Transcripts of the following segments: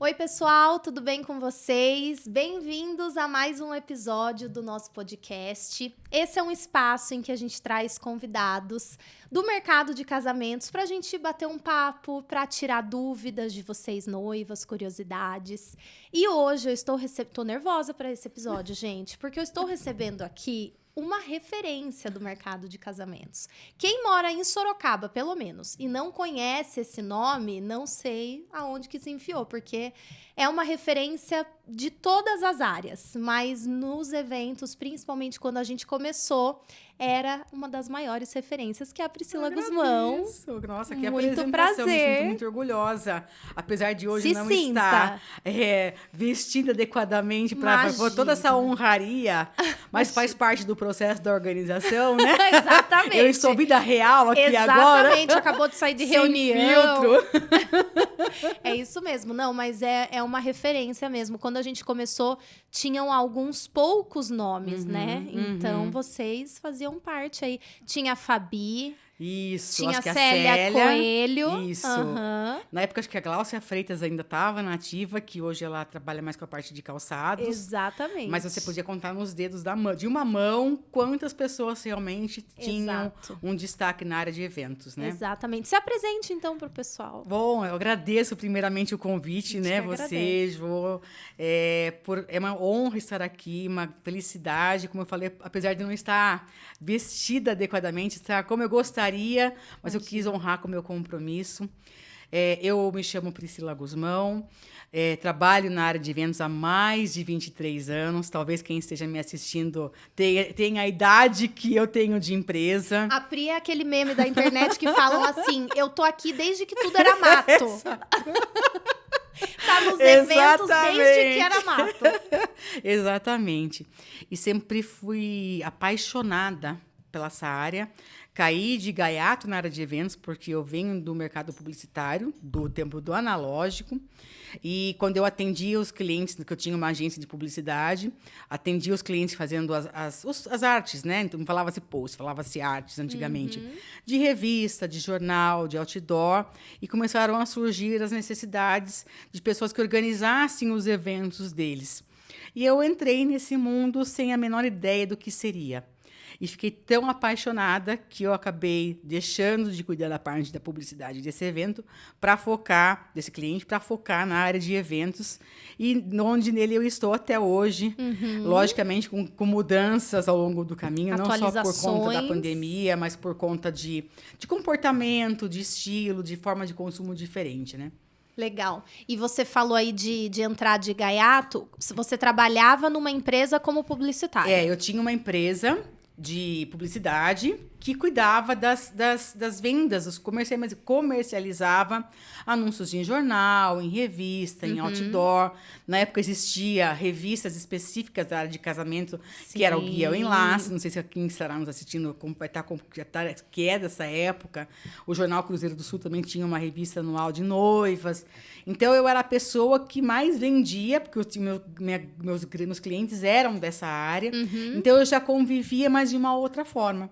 Oi, pessoal, tudo bem com vocês? Bem-vindos a mais um episódio do nosso podcast. Esse é um espaço em que a gente traz convidados do mercado de casamentos para a gente bater um papo, para tirar dúvidas de vocês, noivas, curiosidades. E hoje eu tô nervosa para esse episódio, gente, porque eu estou recebendo aqui uma referência do mercado de casamentos. Quem mora em Sorocaba, pelo menos, e não conhece esse nome, não sei aonde que se enfiou, porque é uma referência de todas as áreas, mas nos eventos, principalmente quando a gente começou, era uma das maiores referências, que é a Priscila Guzmão. Nossa, que Muito apresentação, me prazer. sinto muito orgulhosa. Apesar de hoje Se não sinta. estar vestida adequadamente para toda essa honraria, mas faz parte do processo da organização, né? Exatamente. Eu estou vida real aqui Exatamente, agora. acabou de sair de Sem reunião. filtro. É isso mesmo. Não, mas é uma referência mesmo. Quando a gente começou, tinham alguns poucos nomes, né? Então, vocês faziam parte aí. Tinha a Fabi, Isso, tinha acho a que a Célia Coelho. Isso. Aham. Na época, acho que a Gláucia Freitas ainda estava na ativa, que hoje ela trabalha mais com a parte de calçados. Exatamente. Mas você podia contar nos dedos de uma mão quantas pessoas realmente tinham Exato. um destaque na área de eventos, né? Exatamente. Se apresente, então, para o pessoal. Bom, eu agradeço primeiramente o convite, né? Você, Jô. É uma honra estar aqui, uma felicidade, como eu falei, apesar de não estar vestida adequadamente, estar como eu gostaria, mas eu quis honrar com o meu compromisso. Eu me chamo Priscila Guzmão, trabalho na área de eventos há mais de 23 anos. Talvez quem esteja me assistindo tenha a idade que eu tenho de empresa. A Pri é aquele meme da internet que falam assim, eu tô aqui desde que tudo era mato. Tá nos eventos desde que era mato. Exatamente. E sempre fui apaixonada pela essa área. Caí de gaiato na área de eventos, porque eu venho do mercado publicitário, do tempo do analógico. E quando eu atendia os clientes, que eu tinha uma agência de publicidade, atendia os clientes fazendo as artes, né? Então, falava-se post, falava-se artes antigamente. De revista, de jornal, de outdoor. E começaram a surgir as necessidades de pessoas que organizassem os eventos deles. E eu entrei nesse mundo sem a menor ideia do que seria. E fiquei tão apaixonada que eu acabei deixando de cuidar da parte da publicidade desse evento para focar, desse cliente, para focar na área de eventos, e onde nele eu estou até hoje, logicamente com mudanças ao longo do caminho, não só por conta da pandemia, mas por conta de comportamento, de estilo, de forma de consumo diferente, né? Legal. E você falou aí de entrar de gaiato, você trabalhava numa empresa como publicitária. Eu tinha uma empresa de publicidade que cuidava das vendas, comercializava anúncios em jornal, em revista, em outdoor. Na época existia revistas específicas da área de casamento, que era o Guia ao Enlace. Não sei se quem estará nos assistindo que é dessa época. O Jornal Cruzeiro do Sul também tinha uma revista anual de noivas. Então, eu era a pessoa que mais vendia, porque meus clientes eram dessa área. Então, eu já convivia, mas de uma outra forma.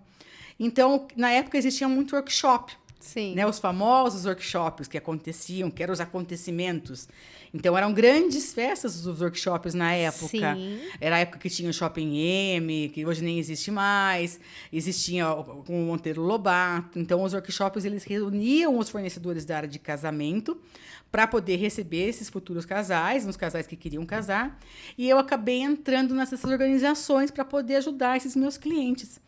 Então, na época, existia muito workshop. Sim. Né, os famosos workshops que aconteciam, que eram os acontecimentos. Então, eram grandes festas os workshops na época. Sim. Era a época que tinha o Shopping M, que hoje nem existe mais. Existia o Monteiro Lobato. Então, os workshops, eles reuniam os fornecedores da área de casamento para poder receber esses futuros casais, os casais que queriam casar. E eu acabei entrando nessas organizações para poder ajudar esses meus clientes.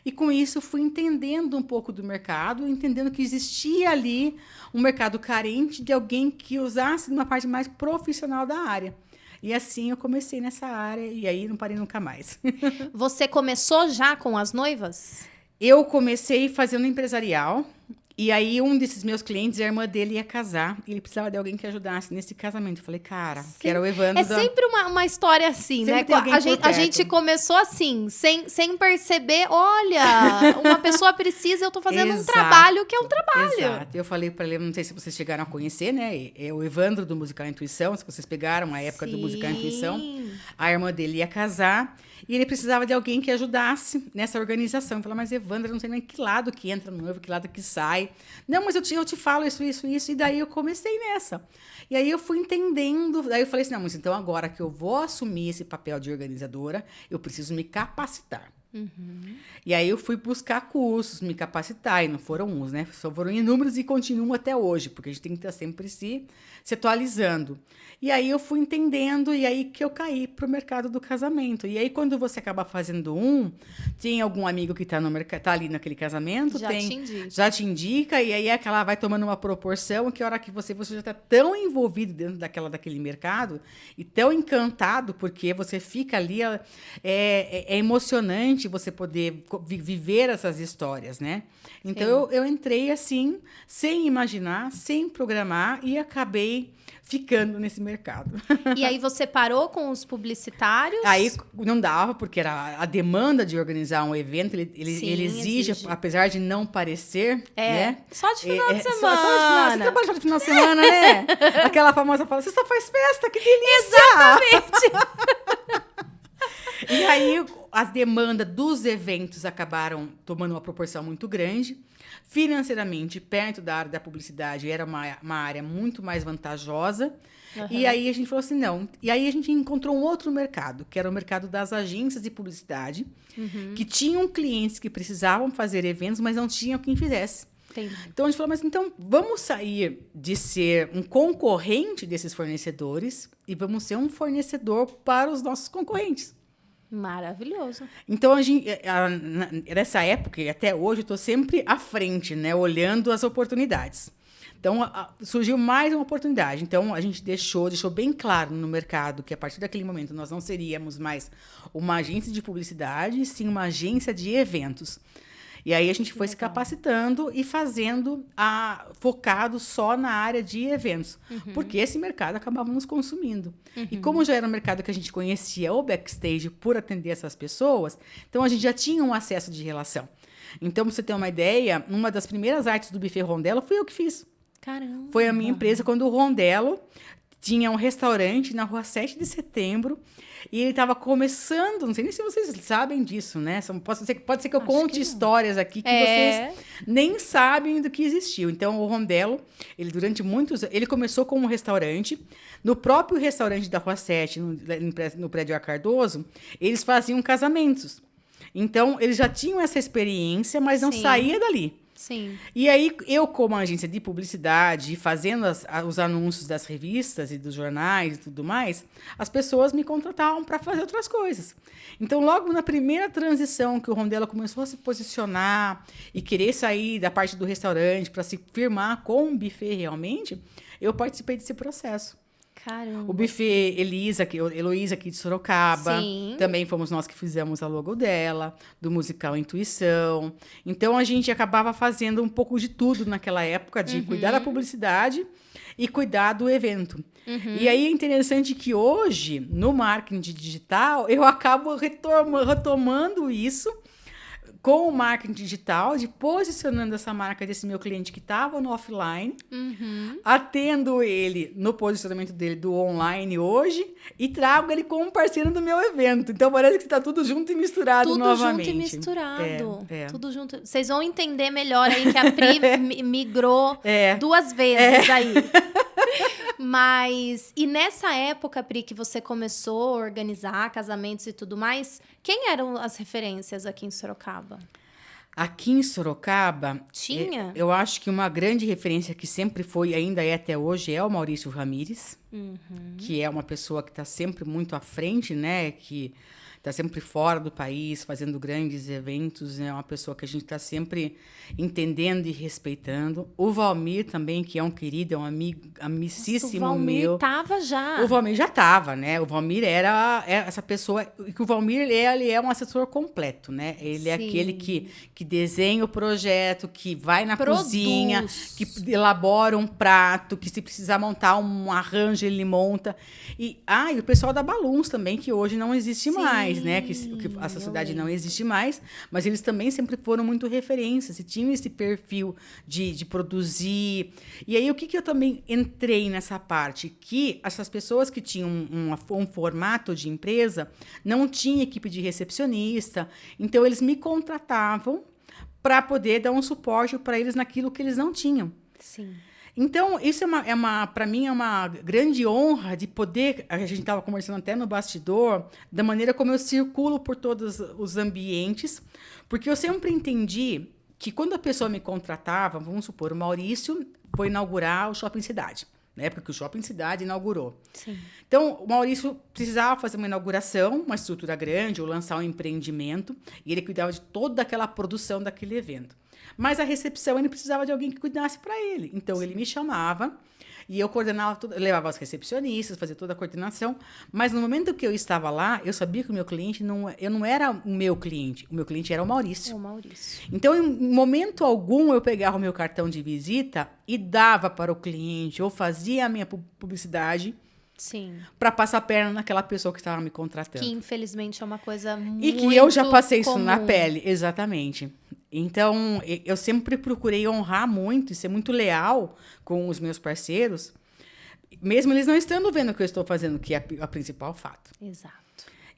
E, com isso, fui entendendo um pouco do mercado, entendendo que existia ali um mercado carente de alguém que usasse uma parte mais profissional da área. E assim eu comecei nessa área e aí não parei nunca mais. Você começou já com as noivas? Eu comecei fazendo empresarial. E aí, um desses meus clientes, a irmã dele ia casar. E ele precisava de alguém que ajudasse nesse casamento. Eu falei, cara, que era o Evandro. É sempre uma história assim, sempre né? Tem alguém A gente começou assim, sem perceber. Olha, uma pessoa precisa, eu tô fazendo um trabalho que é um trabalho. Exato. Eu falei para ele, não sei se vocês chegaram a conhecer, né? É o Evandro do Musical Intuição. Se vocês pegaram a época do Musical Intuição. A irmã dele ia casar. E ele precisava de alguém que ajudasse nessa organização. Eu falei, mas Evandro, eu não sei nem que lado que entra no noivo, que lado que sai. pai. Não, mas eu te falo isso. E daí eu comecei nessa. E aí eu fui entendendo, daí eu falei assim, não, mas então agora que eu vou assumir esse papel de organizadora, eu preciso me capacitar. E aí eu fui buscar cursos, me capacitar, e não foram uns, né? Só foram inúmeros e continuam até hoje, porque a gente tem que estar sempre se atualizando. E aí eu fui entendendo, e aí que eu caí pro mercado do casamento. E aí quando você acaba fazendo tem algum amigo que tá ali naquele casamento, já te indica, e aí aquela vai tomando uma proporção, que a hora que você já está tão envolvido dentro daquele mercado, e tão encantado, porque você fica ali, é emocionante você poder viver essas histórias, né? Então eu entrei assim, sem imaginar, sem programar, e acabei ficando nesse mercado. E aí você parou com os publicitários? Aí não dava, porque era a demanda de organizar um evento, ele exige, apesar de não parecer, né? Só de final de semana. Você trabalha só de final de semana, né? Aquela famosa fala, você só faz festa, que delícia! Exatamente! E aí as demandas dos eventos acabaram tomando uma proporção muito grande. Financeiramente, perto da área da publicidade, era uma área muito mais vantajosa. E aí a gente falou assim, não. E aí a gente encontrou um outro mercado, que era o mercado das agências de publicidade, que tinham clientes que precisavam fazer eventos, mas não tinham quem fizesse. Entendi. Então a gente falou, mas então vamos sair de ser um concorrente desses fornecedores e vamos ser um fornecedor para os nossos concorrentes. Maravilhoso. Então, nessa época, e até hoje, eu estou sempre à frente, né? Olhando as oportunidades. Então, surgiu mais uma oportunidade. Então, a gente deixou bem claro no mercado que, a partir daquele momento, nós não seríamos mais uma agência de publicidade, sim uma agência de eventos. E aí a gente foi se capacitando e fazendo focado só na área de eventos. Porque esse mercado acabava nos consumindo. E como já era um mercado que a gente conhecia o backstage por atender essas pessoas, então a gente já tinha um acesso de relação. Então, pra você ter uma ideia, uma das primeiras artes do Buffet Rondello fui eu que fiz. Caramba! Foi a minha empresa, quando o Rondello tinha um restaurante na rua 7 de Setembro, e ele estava começando, não sei nem se vocês sabem disso, né? Pode ser que eu conte histórias aqui que vocês nem sabem do que existiu. Então, o Rondello, ele começou como um restaurante. No próprio restaurante da Rua 7, no prédio Cardoso, eles faziam casamentos. Então, eles já tinham essa experiência, mas não saía dali. Sim. E aí, eu, como agência de publicidade, fazendo os anúncios das revistas e dos jornais e tudo mais, as pessoas me contratavam para fazer outras coisas. Então, logo na primeira transição que o Rondello começou a se posicionar e querer sair da parte do restaurante para se firmar com o buffet realmente, eu participei desse processo. Caramba. O buffet Heloísa aqui de Sorocaba. Sim. Também fomos nós que fizemos a logo dela, do musical Intuição. Então, a gente acabava fazendo um pouco de tudo naquela época, de cuidar da publicidade e cuidar do evento. E aí é interessante que hoje, no marketing digital, eu acabo retomando isso com o marketing digital, de posicionando essa marca desse meu cliente que estava no offline, atendo ele no posicionamento dele do online hoje e trago ele como parceiro do meu evento. Então, parece que está tudo junto e misturado novamente. Tudo junto e misturado. É. Tudo junto. Vocês vão entender melhor aí que a Pri migrou 2 vezes aí. Mas, e nessa época, Pri, que você começou a organizar casamentos e tudo mais, quem eram as referências aqui em Sorocaba? Aqui em Sorocaba, tinha? Eu acho que uma grande referência que sempre foi e ainda é até hoje é o Maurício Ramires, que é uma pessoa que está sempre muito à frente, né? Que está sempre fora do país, fazendo grandes eventos, é uma pessoa que a gente está sempre entendendo e respeitando. O Valmir também, que é um querido, é um amicíssimo meu. O Valmir estava já. O Valmir já estava, né? O Valmir era essa pessoa, que o Valmir ele é um assessor completo, né? Ele é aquele que desenha o projeto, que vai na cozinha, que elabora um prato, que se precisar montar um arranjo, ele monta. E o pessoal da Baluns também, que hoje não existe mais. Né? Que a sociedade não existe mais, mas eles também sempre foram muito referências e tinham esse perfil de produzir. E aí, o que eu também entrei nessa parte? Que essas pessoas que tinham um formato de empresa não tinham equipe de recepcionista, então eles me contratavam para poder dar um suporte para eles naquilo que eles não tinham. Sim. Então, isso para mim, é uma grande honra de poder, a gente estava conversando até no bastidor, da maneira como eu circulo por todos os ambientes, porque eu sempre entendi que quando a pessoa me contratava, vamos supor, o Maurício foi inaugurar o Shopping Cidade, na época que o Shopping Cidade inaugurou. Sim. Então, o Maurício precisava fazer uma inauguração, uma estrutura grande, ou lançar um empreendimento, e ele cuidava de toda aquela produção daquele evento. Mas a recepção, ele precisava de alguém que cuidasse para ele. Então, Sim. ele me chamava e eu coordenava tudo, eu levava as recepcionistas, fazia toda a coordenação. Mas no momento que eu estava lá, eu sabia que o meu cliente eu não era o meu cliente era o Maurício. O Maurício. Então, em momento algum, eu pegava o meu cartão de visita e dava para o cliente, ou fazia a minha publicidade para passar a perna naquela pessoa que estava me contratando. Que, infelizmente, é uma coisa muito E que eu já passei isso comum. na pele, exatamente. Então, eu sempre procurei honrar muito e ser muito leal com os meus parceiros, mesmo eles não estando vendo o que eu estou fazendo, que é o principal fato. Exato.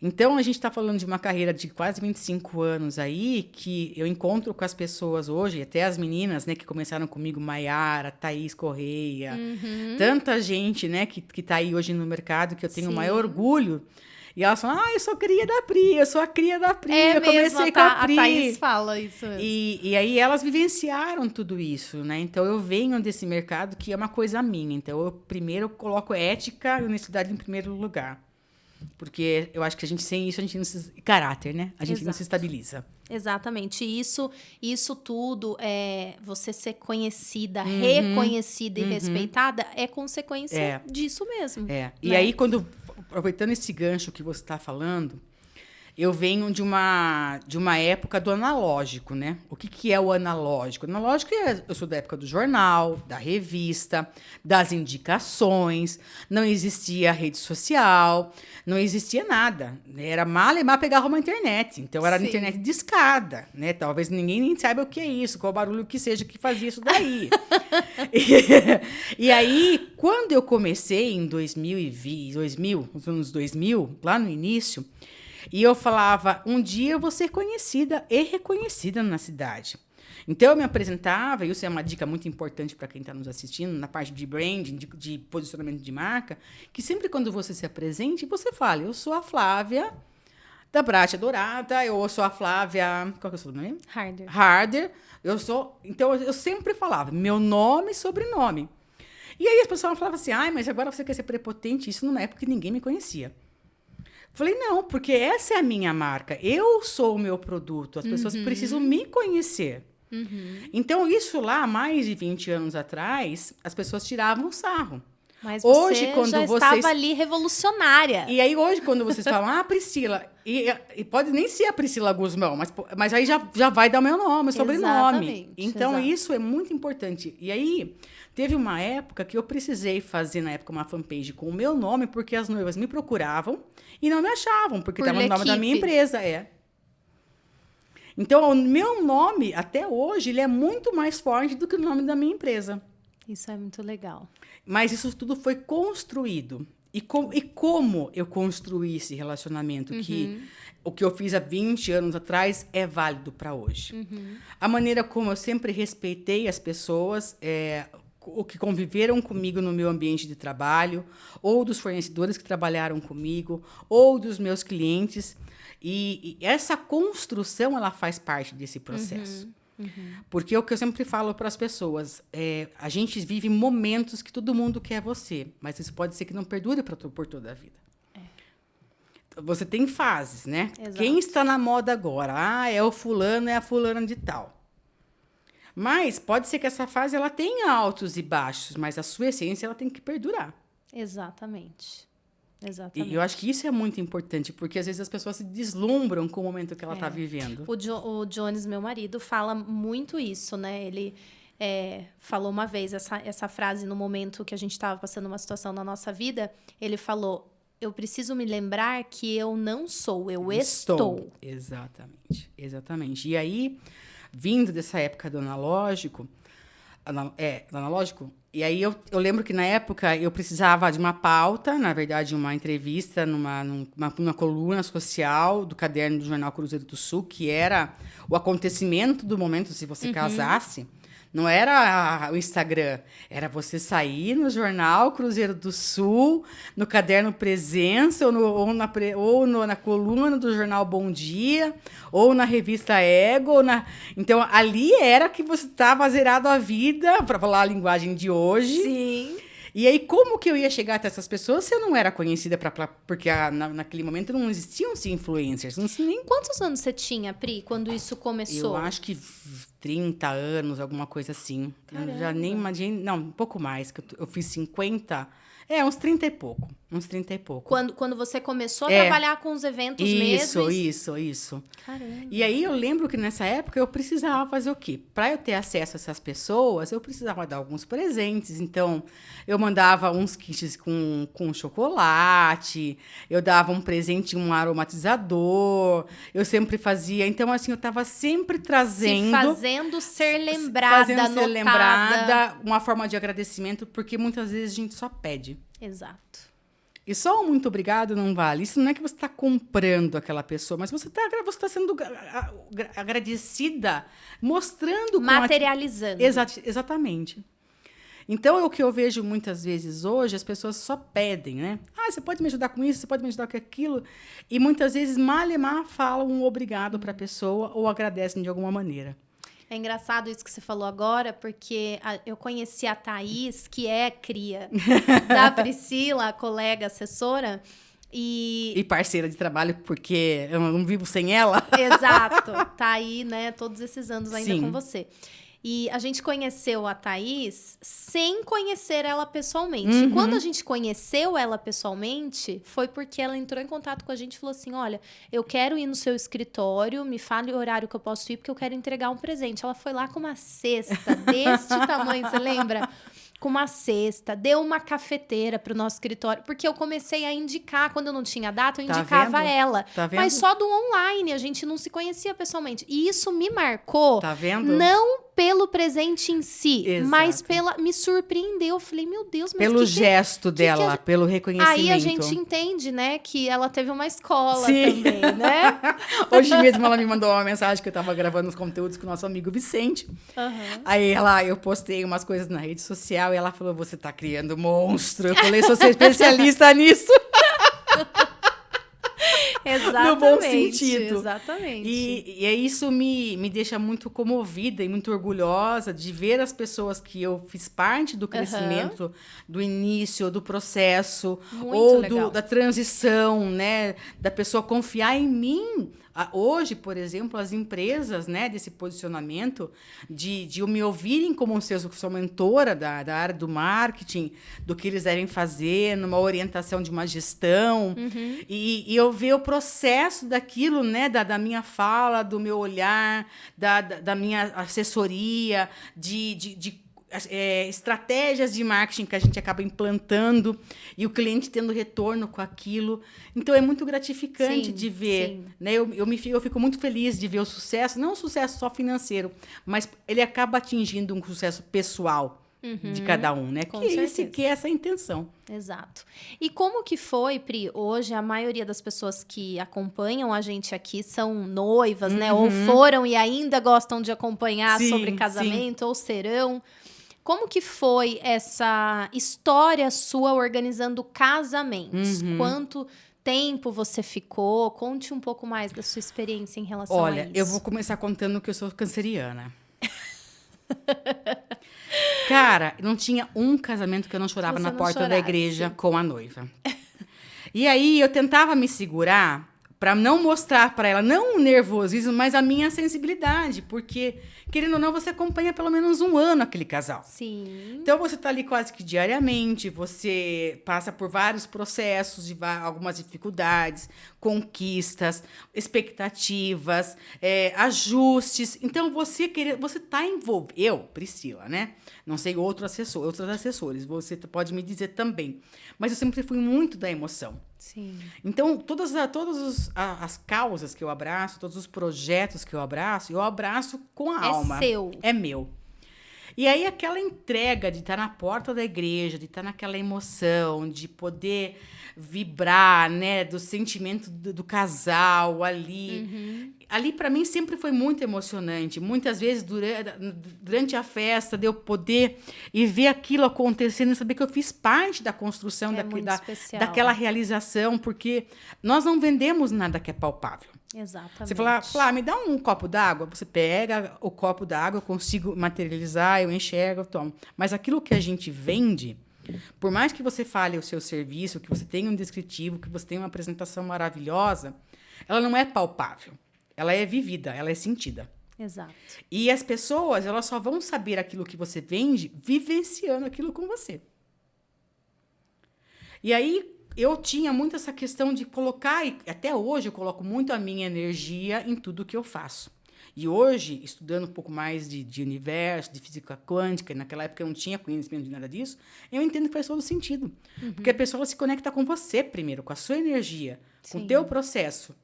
Então, a gente está falando de uma carreira de quase 25 anos aí, que eu encontro com as pessoas hoje, até as meninas, né, que começaram comigo, Maiara, Thaís Correia, tanta gente, né, que está aí hoje no mercado, que eu tenho o maior orgulho. E elas falam, eu sou cria da Pri, eu sou a cria da Pri, eu comecei com a Pri. A Thaís fala isso mesmo. E aí elas vivenciaram tudo isso, né? Então, eu venho desse mercado que é uma coisa minha. Então, eu primeiro coloco ética e honestidade em primeiro lugar. Porque eu acho que sem isso, a gente não se... Caráter, né? A gente não se estabiliza. Exatamente. Isso tudo, você ser conhecida, reconhecida e respeitada, é consequência disso mesmo. É. Né? E aí, aproveitando esse gancho que você está falando, eu venho de uma época do analógico, né? O que é o analógico? O analógico eu sou da época do jornal, da revista, das indicações, não existia rede social, não existia nada. Era malemar pegava uma internet, então era internet discada, né? Talvez ninguém nem saiba o que é isso, qual barulho que seja que fazia isso daí. E aí, quando eu comecei em 2000, nos anos 2000, lá no início, e eu falava, um dia eu vou ser conhecida e reconhecida na cidade. Então, eu me apresentava, e isso é uma dica muito importante para quem está nos assistindo, na parte de branding, de posicionamento de marca, que sempre quando você se apresente, você fala, eu sou a Flávia da Bratia Dourada, eu sou a Flávia... Qual que é o seu nome? Harder. Então, eu sempre falava meu nome e sobrenome. E aí as pessoas falavam assim, mas agora você quer ser prepotente? Isso numa época que ninguém me conhecia. Falei, não, porque essa é a minha marca. Eu sou o meu produto. As pessoas precisam me conhecer. Então, isso lá, há mais de 20 anos atrás, as pessoas tiravam sarro. Mas hoje, quando estava ali revolucionária. E aí, hoje, quando vocês falam, Priscila... E pode nem ser a Priscila Guzmão, mas aí já vai dar o meu nome, o sobrenome. Então, isso é muito importante. E aí... Teve uma época que eu precisei fazer, na época, uma fanpage com o meu nome, porque as noivas me procuravam e não me achavam, porque estava no nome da minha empresa. Então, o meu nome, até hoje, ele é muito mais forte do que o nome da minha empresa. Isso é muito legal. Mas isso tudo foi construído. E como eu construí esse relacionamento, que o que eu fiz há 20 anos atrás é válido para hoje. A maneira como eu sempre respeitei as pessoas... o que conviveram comigo no meu ambiente de trabalho, ou dos fornecedores que trabalharam comigo, ou dos meus clientes. E essa construção, ela faz parte desse processo. Porque é o que eu sempre falo para as pessoas, a gente vive momentos que todo mundo quer você, mas isso pode ser que não perdure por toda a vida. Você tem fases, né? Exato. Quem está na moda agora? É o fulano, é a fulana de tal. Mas pode ser que essa fase ela tenha altos e baixos, mas a sua essência ela tem que perdurar. Exatamente. E eu acho que isso é muito importante, porque às vezes as pessoas se deslumbram com o momento que ela está vivendo. O Jones, meu marido, fala muito isso, né? Ele falou uma vez essa frase no momento que a gente estava passando uma situação na nossa vida. Ele falou, eu preciso me lembrar que eu não sou, eu estou. Exatamente. E aí... Vindo dessa época do analógico, E aí eu lembro que na época eu precisava de uma pauta, na verdade uma entrevista numa coluna social do caderno do jornal Cruzeiro do Sul, que era o acontecimento do momento se você casasse. Não era o Instagram, era você sair no jornal Cruzeiro do Sul, no caderno Presença, ou na coluna do jornal Bom Dia, ou na revista Ego. Então, ali era que você estava zerado a vida, para falar a linguagem de hoje. Sim. E aí, como que eu ia chegar até essas pessoas se eu não era conhecida? Porque naquele momento não existiam-se influencers. Não sei nem... Quantos anos você tinha, Pri, quando isso começou? Eu acho que 30 anos, alguma coisa assim. Caramba. Eu já nem imagino... Não, um pouco mais, que eu fiz 50... uns 30 e pouco. Uns 30 e pouco. Quando você começou a trabalhar com os eventos mesmo? Isso. Caramba. E aí eu lembro que nessa época eu precisava fazer o quê? Para eu ter acesso a essas pessoas, eu precisava dar alguns presentes. Então, eu mandava uns kits com chocolate, eu dava um presente, um aromatizador, eu sempre fazia. Então, assim, eu estava sempre trazendo... Fazendo ser lembrada, uma forma de agradecimento, porque muitas vezes a gente só pede. Exato. E só um muito obrigado não vale. Isso não é que você está comprando aquela pessoa, mas você está sendo agradecida, mostrando... Materializando. Exatamente. Então, o que eu vejo muitas vezes hoje, as pessoas só pedem, né? Você pode me ajudar com isso, você pode me ajudar com aquilo. E muitas vezes, malemar, falam um obrigado para a pessoa ou agradecem de alguma maneira. É engraçado isso que você falou agora, porque eu conheci a Thaís, que é cria da Priscila, a colega assessora, E parceira de trabalho, porque eu não vivo sem ela. Exato. Tá aí, né, todos esses anos ainda Sim. com você. E a gente conheceu a Thaís sem conhecer ela pessoalmente. Uhum. E quando a gente conheceu ela pessoalmente, foi porque ela entrou em contato com a gente e falou assim, olha, eu quero ir no seu escritório, me fale o horário que eu posso ir, porque eu quero entregar um presente. Ela foi lá com uma cesta deste tamanho, você lembra? Com uma cesta, deu uma cafeteira pro nosso escritório, porque eu comecei a indicar, quando eu não tinha data, eu indicava ela. Tá vendo? Mas só do online, a gente não se conhecia pessoalmente. E isso me marcou, Tá vendo? não pelo presente em si, Exato. mas me surpreendeu. Eu falei, meu Deus, mas Pelo gesto dela, pelo reconhecimento. Aí a gente entende, né, que ela teve uma escola Sim. também, né? Hoje mesmo ela me mandou uma mensagem que eu tava gravando os conteúdos com o nosso amigo Vicente. Uhum. Aí eu postei umas coisas na rede social e ela falou, você tá criando monstro. Eu falei, sou especialista nisso. Exatamente. No bom sentido. Exatamente. E isso me deixa muito comovida e muito orgulhosa de ver as pessoas que eu fiz parte do crescimento, do início, do processo, Muito ou legal. da transição, né? Da pessoa confiar em mim. Hoje, por exemplo, as empresas, né, desse posicionamento, de me ouvirem como se eu sou mentora da área do marketing, do que eles devem fazer, numa orientação de uma gestão, e eu ver o processo daquilo, né, da minha fala, do meu olhar, da minha assessoria, de estratégias de marketing que a gente acaba implantando e o cliente tendo retorno com aquilo. Então, é muito gratificante de ver. Sim. Né? Eu fico muito feliz de ver o sucesso, não um sucesso só financeiro, mas ele acaba atingindo um sucesso pessoal de cada um, né? Com Que é essa a intenção. Exato. E como que foi, Pri? Hoje, a maioria das pessoas que acompanham a gente aqui são noivas, né? Ou foram e ainda gostam de acompanhar Sim, sobre casamento, ou serão. Como que foi essa história sua organizando casamentos? Quanto tempo você ficou? Conte um pouco mais da sua experiência em relação a isso. Olha, eu vou começar contando que eu sou canceriana. Cara, não tinha um casamento que eu não chorava na porta da igreja com a noiva. E aí eu tentava me segurar para não mostrar para ela, não o nervosismo, mas a minha sensibilidade, porque, querendo ou não, você acompanha pelo menos um ano aquele casal. Sim. Então, você está ali quase que diariamente, você passa por vários processos, algumas dificuldades, conquistas, expectativas, ajustes. Então, você está envolvido. Eu, Priscila, né? Não sei outros assessores, você pode me dizer também. Mas eu sempre fui muito da emoção. Sim. Então, todas as causas que eu abraço, todos os projetos que eu abraço com a alma. É seu. É meu. E aí aquela entrega de estar na porta da igreja, de estar naquela emoção, de poder vibrar, né, do sentimento do casal ali. Ali para mim sempre foi muito emocionante. Muitas vezes durante a festa de eu poder e ver aquilo acontecendo e saber que eu fiz parte da construção daquela realização, porque nós não vendemos nada que é palpável. Exatamente. Você fala, me dá um copo d'água, você pega o copo d'água, eu consigo materializar, eu enxergo, eu tomo. Mas aquilo que a gente vende, por mais que você fale o seu serviço, que você tenha um descritivo, que você tenha uma apresentação maravilhosa, ela não é palpável. Ela é vivida, ela é sentida. Exato. E as pessoas, elas só vão saber aquilo que você vende vivenciando aquilo com você. E aí, eu tinha muito essa questão de colocar, e até hoje eu coloco muito a minha energia em tudo que eu faço. E hoje, estudando um pouco mais de universo, de física quântica, e naquela época eu não tinha conhecimento de nada disso, eu entendo que faz todo sentido. Porque a pessoa se conecta com você primeiro, com a sua energia, com o teu processo.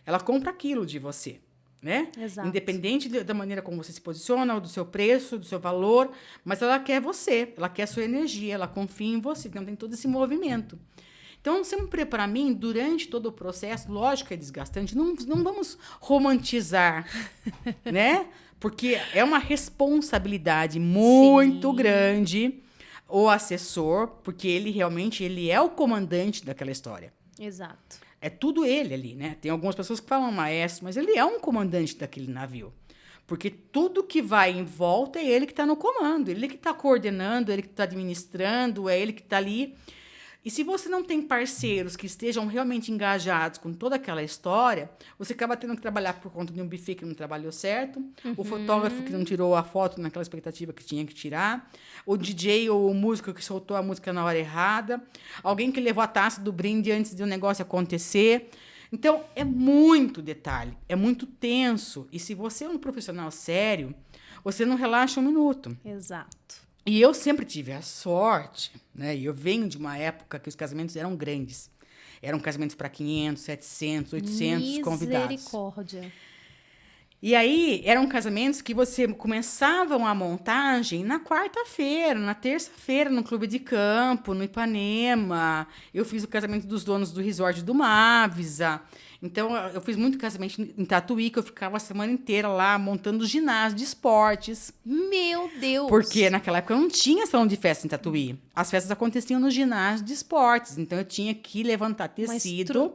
Ela compra aquilo de você, né? Exato. Independente da maneira como você se posiciona, ou do seu preço, do seu valor, mas ela quer você, ela quer a sua energia, ela confia em você, então tem todo esse movimento. Então, sempre para mim, durante todo o processo, lógico que é desgastante, não vamos romantizar, né? Porque é uma responsabilidade muito grande o assessor, porque ele realmente é o comandante daquela história. Exato. É tudo ele ali, né? Tem algumas pessoas que falam maestro, mas ele é um comandante daquele navio. Porque tudo que vai em volta é ele que está no comando, ele que está coordenando, ele que está administrando, é ele que está ali. E se você não tem parceiros que estejam realmente engajados com toda aquela história, você acaba tendo que trabalhar por conta de um buffet que não trabalhou certo, o fotógrafo que não tirou a foto naquela expectativa que tinha que tirar, o DJ ou o músico que soltou a música na hora errada, alguém que levou a taça do brinde antes de um negócio acontecer. Então, é muito detalhe, é muito tenso. E se você é um profissional sério, você não relaxa um minuto. Exato. E eu sempre tive a sorte, né? E eu venho de uma época que os casamentos eram grandes. Eram casamentos para 500, 700, 800 convidados. Misericórdia. E aí, eram casamentos que você começavam a montagem na quarta-feira, na terça-feira, no Clube de Campo, no Ipanema. Eu fiz o casamento dos donos do resort do Mavisa. Então, eu fiz muito casamento em Tatuí, que eu ficava a semana inteira lá montando ginásio de esportes. Meu Deus! Porque naquela época não tinha salão de festa em Tatuí. As festas aconteciam no ginásio de esportes. Então, eu tinha que levantar tecido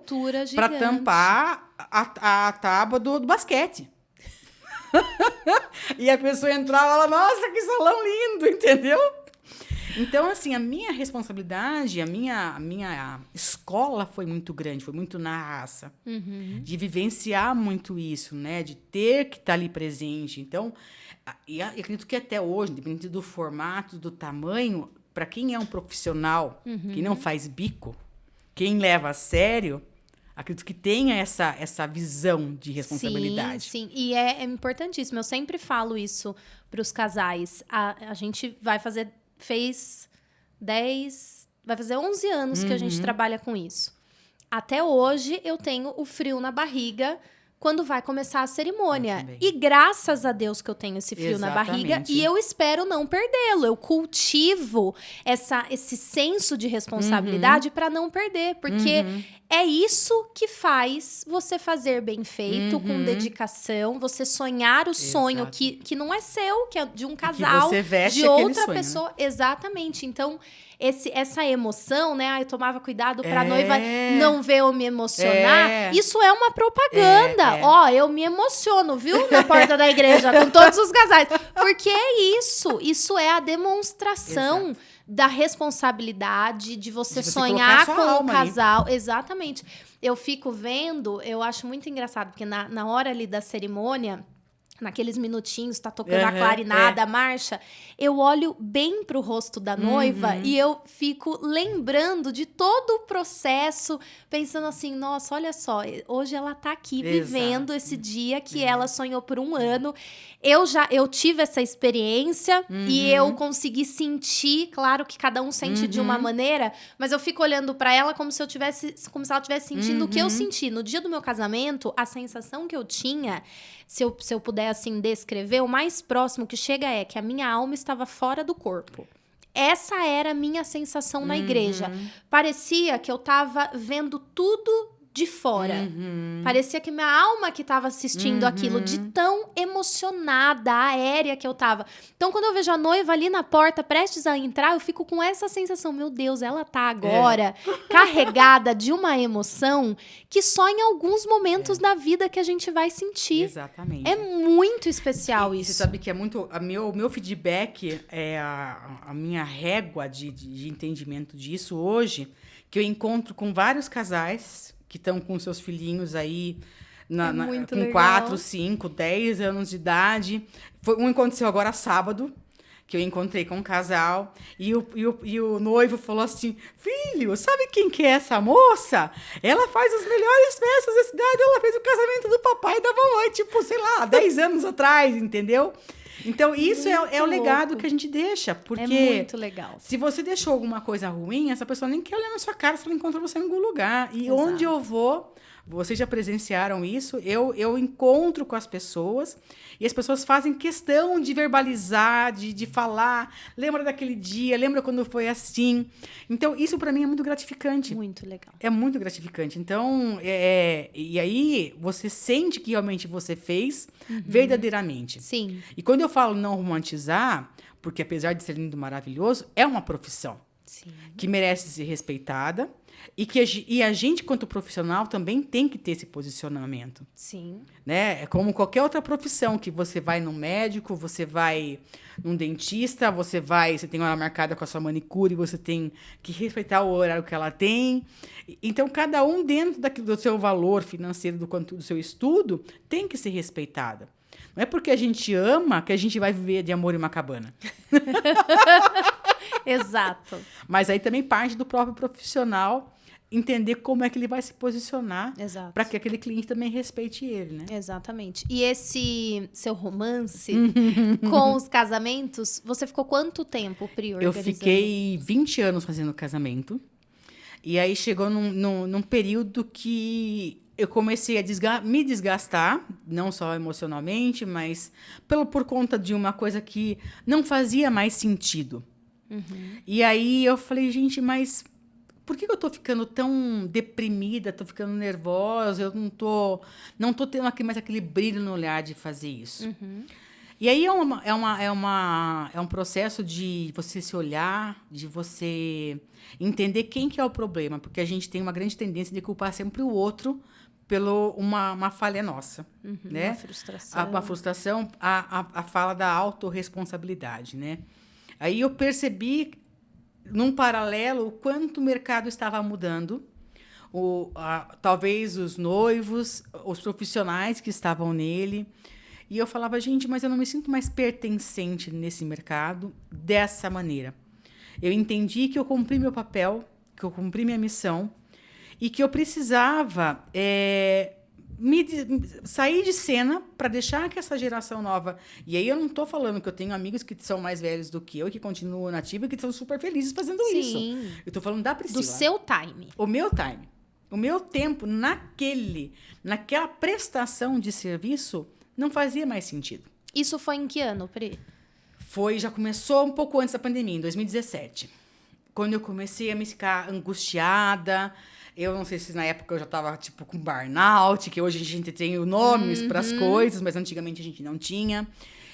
para tampar a tábua do basquete. E a pessoa entrava e falava, nossa, que salão lindo, entendeu? Então, assim, a minha responsabilidade, a minha escola foi muito grande, foi muito na raça. De vivenciar muito isso, né? De ter que estar ali presente. Então, e acredito que até hoje, independente do formato, do tamanho, para quem é um profissional, que não faz bico, quem leva a sério, acredito que tenha essa visão de responsabilidade. Sim. E é importantíssimo. Eu sempre falo isso para os casais. A gente vai fazer... vai fazer 11 anos que a gente trabalha com isso. Até hoje, eu tenho o frio na barriga quando vai começar a cerimônia. E graças a Deus que eu tenho esse frio na barriga. E eu espero não perdê-lo. Eu cultivo esse senso de responsabilidade para não perder. Porque é isso que faz você fazer bem feito, com dedicação. Você sonhar o sonho que não é seu, que é de um casal, você veste de outra sonho, pessoa. Né? Exatamente. Então, essa emoção, né? Eu tomava cuidado pra noiva não ver eu me emocionar. Isso é uma propaganda. Ó, eu me emociono, viu? Na porta da igreja, com todos os casais. Porque é isso. Isso é a demonstração da responsabilidade, de você sonhar com o casal. Ali. Exatamente. Eu fico vendo, eu acho muito engraçado, porque na hora ali da cerimônia... Naqueles minutinhos, tá tocando a clarinada, a marcha. Eu olho bem pro rosto da noiva e eu fico lembrando de todo o processo, pensando assim, nossa, olha só, hoje ela tá aqui vivendo esse dia que ela sonhou por um ano. Eu tive essa experiência e eu consegui sentir, claro que cada um sente de uma maneira, mas eu fico olhando pra ela como se ela estivesse sentindo o que eu senti. No dia do meu casamento, a sensação que eu tinha, se eu puder assim, descrever, o mais próximo que chega é que a minha alma estava fora do corpo. Essa era a minha sensação na igreja. Parecia que eu tava vendo tudo de fora. Parecia que minha alma que tava assistindo aquilo, de tão emocionada, aérea que eu tava. Então, quando eu vejo a noiva ali na porta, prestes a entrar, eu fico com essa sensação, meu Deus, ela tá agora carregada de uma emoção que só em alguns momentos da vida que a gente vai sentir. Exatamente. É muito especial E isso. você sabe que é muito... O meu feedback, a minha régua de entendimento disso hoje, que eu encontro com vários casais que estão com seus filhinhos aí muito com legal. 4, 5, 10 anos de idade. Aconteceu agora sábado, que eu encontrei com um casal, e o noivo falou assim, filho, sabe quem que é essa moça? Ela faz as melhores festas da cidade, ela fez o casamento do papai e da mamãe, tipo, sei lá, 10 anos atrás, entendeu? Então, isso é o legado que a gente deixa, porque... É muito legal. Se você deixou alguma coisa ruim, essa pessoa nem quer olhar na sua cara se ela encontra você em algum lugar. E Exato. onde eu vou, vocês já presenciaram isso, eu encontro com as pessoas e as pessoas fazem questão de verbalizar, de falar. Lembra daquele dia? Lembra quando foi assim? Então, isso para mim é muito gratificante. Muito legal. É muito gratificante. Então, e aí você sente que realmente você fez verdadeiramente. Sim. E quando eu falo não romantizar, porque apesar de ser lindo e maravilhoso, é uma profissão Sim. que merece ser respeitada e a gente, quanto profissional, também tem que ter esse posicionamento. Sim. Né? É como qualquer outra profissão, que você vai num médico, você vai num dentista, você tem hora marcada com a sua manicure, você tem que respeitar o horário que ela tem. Então, cada um dentro do seu valor financeiro, do seu estudo, tem que ser respeitada. Não é porque a gente ama que a gente vai viver de amor em uma cabana. Exato. Mas aí também parte do próprio profissional entender como é que ele vai se posicionar Exato. para que aquele cliente também respeite ele, né? Exatamente. E esse seu romance com os casamentos, você ficou quanto tempo, Pri, Eu organizando? fiquei 20 anos fazendo casamento. E aí chegou num período que eu comecei a me desgastar, não só emocionalmente, mas por conta de uma coisa que não fazia mais sentido. E aí eu falei, gente, mas por que eu tô ficando tão deprimida, tô ficando nervosa, eu não tô tendo mais aquele brilho no olhar de fazer isso. E aí é um processo de você se olhar, de você entender quem que é o problema, porque a gente tem uma grande tendência de culpar sempre o outro pela uma falha nossa, né? Uma frustração. Uma frustração, a fala da autorresponsabilidade, né? Aí eu percebi, num paralelo, o quanto o mercado estava mudando. Talvez os noivos, os profissionais que estavam nele. E eu falava, gente, mas eu não me sinto mais pertencente nesse mercado dessa maneira. Eu entendi que eu cumpri meu papel, que eu cumpri minha missão e que eu precisava sair de cena para deixar que essa geração nova... E aí eu não estou falando que eu tenho amigos que são mais velhos do que eu e que continuam nativos e que estão super felizes fazendo isso. Sim. Eu estou falando da Priscila. Do seu time. O meu time. O meu tempo naquela prestação de serviço não fazia mais sentido. Isso foi em que ano, Pri? Já começou um pouco antes da pandemia, em 2017. Quando eu comecei a me ficar angustiada... Eu não sei se na época eu já estava tipo com burnout, que hoje a gente tem nomes para as coisas, mas antigamente a gente não tinha.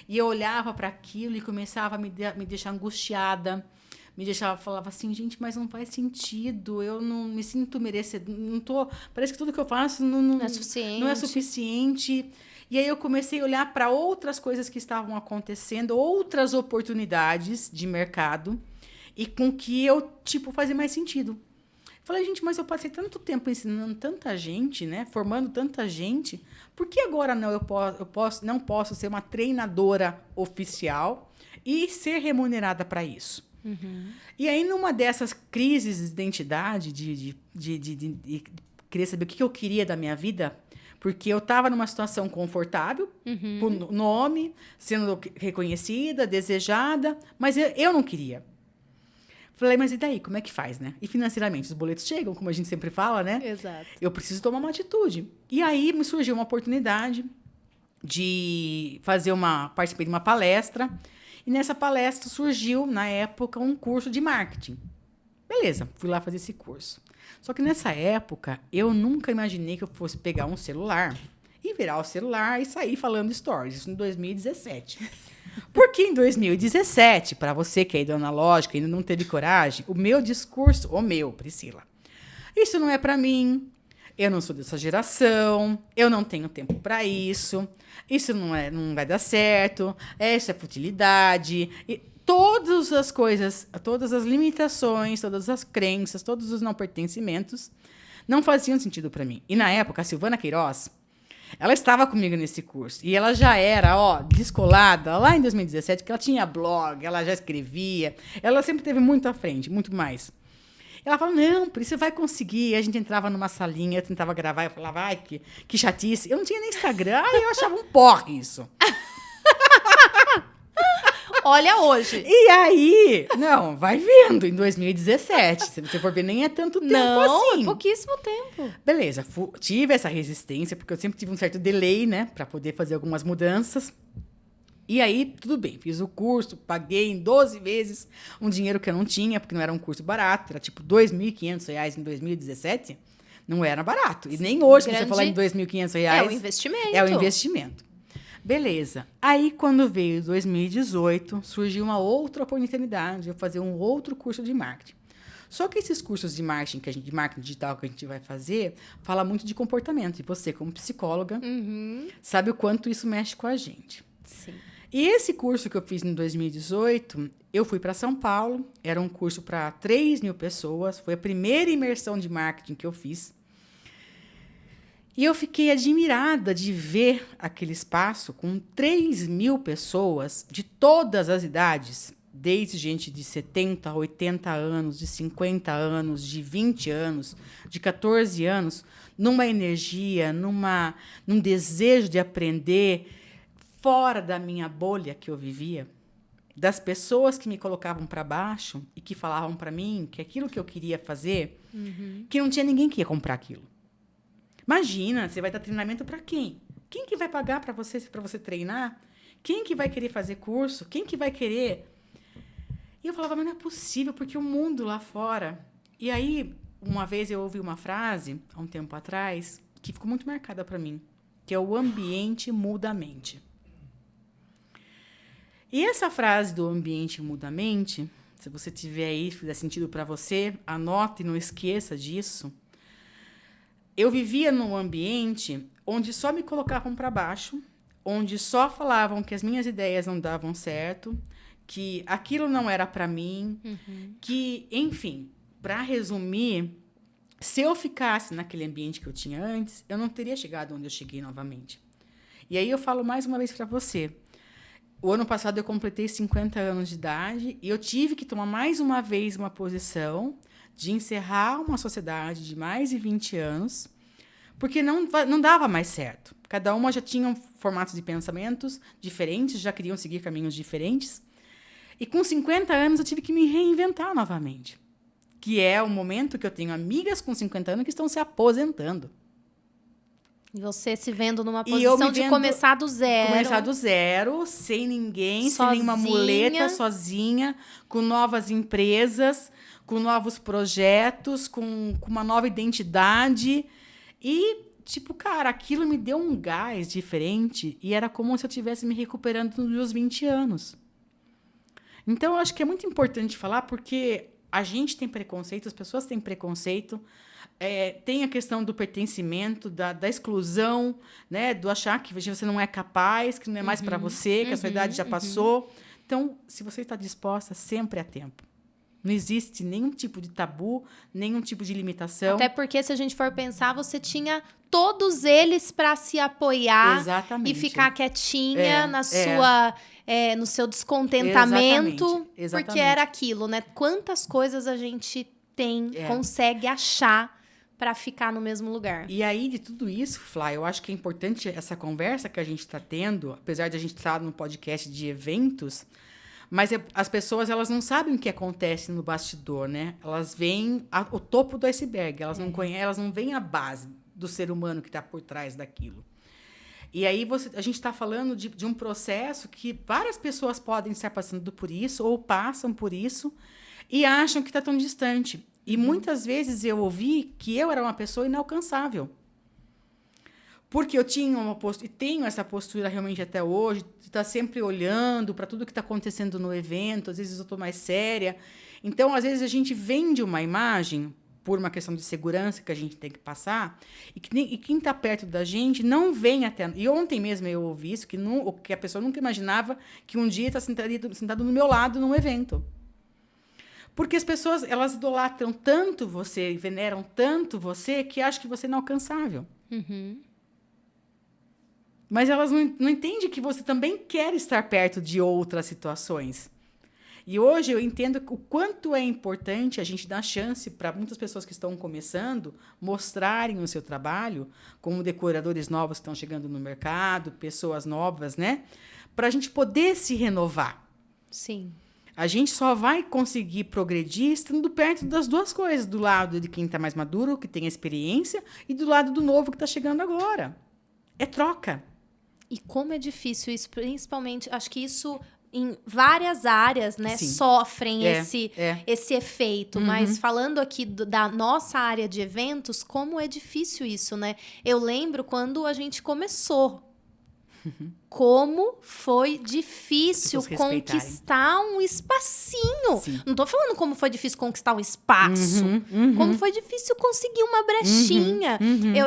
E eu olhava para aquilo e começava a me deixar angustiada. Falava assim, gente, mas não faz sentido. Eu não me sinto merecedora. Parece que tudo que eu faço não é suficiente. Não é suficiente. E aí eu comecei a olhar para outras coisas que estavam acontecendo, outras oportunidades de mercado, e com que eu, fazia mais sentido. Falei, gente, mas eu passei tanto tempo ensinando tanta gente, né? Formando tanta gente. Por que agora não posso ser uma treinadora oficial e ser remunerada para isso? E aí, numa dessas crises de identidade, de querer saber o que eu queria da minha vida, porque eu estava numa situação confortável, com nome, sendo reconhecida, desejada, mas eu não queria. Falei, mas e daí? Como é que faz, né? E financeiramente, os boletos chegam, como a gente sempre fala, né? Exato. Eu preciso tomar uma atitude. E aí me surgiu uma oportunidade participei de uma palestra, e nessa palestra surgiu, na época, um curso de marketing. Beleza, fui lá fazer esse curso. Só que nessa época, eu nunca imaginei que eu fosse pegar um celular e virar o celular e sair falando stories. Isso em 2017. Porque em 2017, para você que é do analógico e ainda não teve coragem, Priscila, isso não é para mim, eu não sou dessa geração, eu não tenho tempo para isso não vai dar certo, isso é futilidade, e todas as coisas, todas as limitações, todas as crenças, todos os não pertencimentos não faziam sentido para mim. E na época, a Silvana Queiroz, ela estava comigo nesse curso. E ela já era, descolada, lá em 2017, que ela tinha blog, ela já escrevia. Ela sempre esteve muito à frente, muito mais. Ela falou, não, por isso você vai conseguir. E a gente entrava numa salinha, eu tentava gravar, eu falava, ai, que chatice. Eu não tinha nem Instagram, eu achava um porre isso. Olha hoje. E aí, não, vai vendo, em 2017. Se você for ver, nem é tanto tempo assim. Não, é pouquíssimo tempo. Beleza, tive essa resistência, porque eu sempre tive um certo delay, né, para poder fazer algumas mudanças. E aí, tudo bem, fiz o curso, paguei em 12 vezes um dinheiro que eu não tinha, porque não era um curso barato, era tipo R$ 2.500 em 2017. Não era barato. E nem hoje, se você falar em R$ 2.500... É o investimento. É o investimento. Beleza. Aí, quando veio 2018, surgiu uma outra oportunidade de eu fazer um outro curso de marketing. Só que esses cursos de marketing, de marketing digital que a gente vai fazer, fala muito de comportamento. E você, como psicóloga, sabe o quanto isso mexe com a gente. Sim. E esse curso que eu fiz em 2018, eu fui para São Paulo. Era um curso para 3.000 pessoas. Foi a primeira imersão de marketing que eu fiz. E eu fiquei admirada de ver aquele espaço com 3.000 pessoas de todas as idades, desde gente de 70, 80 anos, de 50 anos, de 20 anos, de 14 anos, numa energia, num desejo de aprender fora da minha bolha que eu vivia, das pessoas que me colocavam para baixo e que falavam para mim que aquilo que eu queria fazer, que não tinha ninguém que ia comprar aquilo. Imagina, você vai dar treinamento para quem? Quem que vai pagar para você treinar? Quem que vai querer fazer curso? Quem que vai querer? E eu falava, mas não é possível, porque o mundo lá fora... E aí, uma vez eu ouvi uma frase, há um tempo atrás, que ficou muito marcada para mim, que é o ambiente muda a mente. E essa frase do ambiente muda a mente, se você tiver aí, fizer sentido para você, anote e não esqueça disso. Eu vivia num ambiente onde só me colocavam para baixo, onde só falavam que as minhas ideias não davam certo, que aquilo não era para mim, que, enfim, para resumir, se eu ficasse naquele ambiente que eu tinha antes, eu não teria chegado onde eu cheguei novamente. E aí eu falo mais uma vez para você. O ano passado eu completei 50 anos de idade e eu tive que tomar mais uma vez uma posição de encerrar uma sociedade de mais de 20 anos, porque não dava mais certo. Cada uma já tinha formatos de pensamentos diferentes, já queriam seguir caminhos diferentes. E com 50 anos eu tive que me reinventar novamente, que é o momento que eu tenho amigas com 50 anos que estão se aposentando. E você se vendo numa posição de começar do zero. Começar do zero, sem ninguém, sozinha. Sem nenhuma muleta, sozinha, com novas empresas, com novos projetos, com uma nova identidade. E, tipo, cara, aquilo me deu um gás diferente e era como se eu estivesse me recuperando nos meus 20 anos. Então, eu acho que é muito importante falar porque a gente tem preconceito, as pessoas têm preconceito, tem a questão do pertencimento, da exclusão, né, do achar que você não é capaz, que não é mais para você, que a sua idade já passou. Então, se você está disposta, sempre há tempo. Não existe nenhum tipo de tabu, nenhum tipo de limitação. Até porque, se a gente for pensar, você tinha todos eles para se apoiar. Exatamente. E ficar quietinha no seu descontentamento. Exatamente. Porque era aquilo, né? Quantas coisas a gente consegue achar para ficar no mesmo lugar. E aí, de tudo isso, Flá, eu acho que é importante essa conversa que a gente está tendo, apesar de a gente estar no podcast de eventos, mas as pessoas, elas não sabem o que acontece no bastidor, né? Elas veem o topo do iceberg, elas não conhecem, elas não veem a base do ser humano que está por trás daquilo. E aí a gente está falando de um processo que várias pessoas podem estar passando por isso ou passam por isso e acham que está tão distante. E muitas vezes eu ouvi que eu era uma pessoa inalcançável. Porque eu tinha uma postura, e tenho essa postura realmente até hoje, de estar sempre olhando para tudo que está acontecendo no evento, às vezes eu estou mais séria. Então, às vezes, a gente vende uma imagem por uma questão de segurança que a gente tem que passar, e quem está perto da gente não vem até... E ontem mesmo eu ouvi isso, que a pessoa nunca imaginava que um dia está sentado no meu lado num evento. Porque as pessoas, elas idolatram tanto você, veneram tanto você, que acham que você é inalcançável. Uhum. Mas elas não entendem que você também quer estar perto de outras situações. E hoje eu entendo o quanto é importante a gente dar chance para muitas pessoas que estão começando mostrarem o seu trabalho, como decoradores novos que estão chegando no mercado, pessoas novas, né? Para a gente poder se renovar. Sim. A gente só vai conseguir progredir estando perto das duas coisas, do lado de quem está mais maduro, que tem experiência, e do lado do novo que está chegando agora. É troca. E como é difícil isso, principalmente, acho que isso em várias áreas, né, Sim. sofrem esse efeito. Uhum. Mas falando aqui da nossa área de eventos, como é difícil isso, né? Eu lembro quando a gente começou. Como foi difícil conquistar um espacinho. Sim. Não tô falando como foi difícil conquistar um espaço. Como foi difícil conseguir uma brechinha.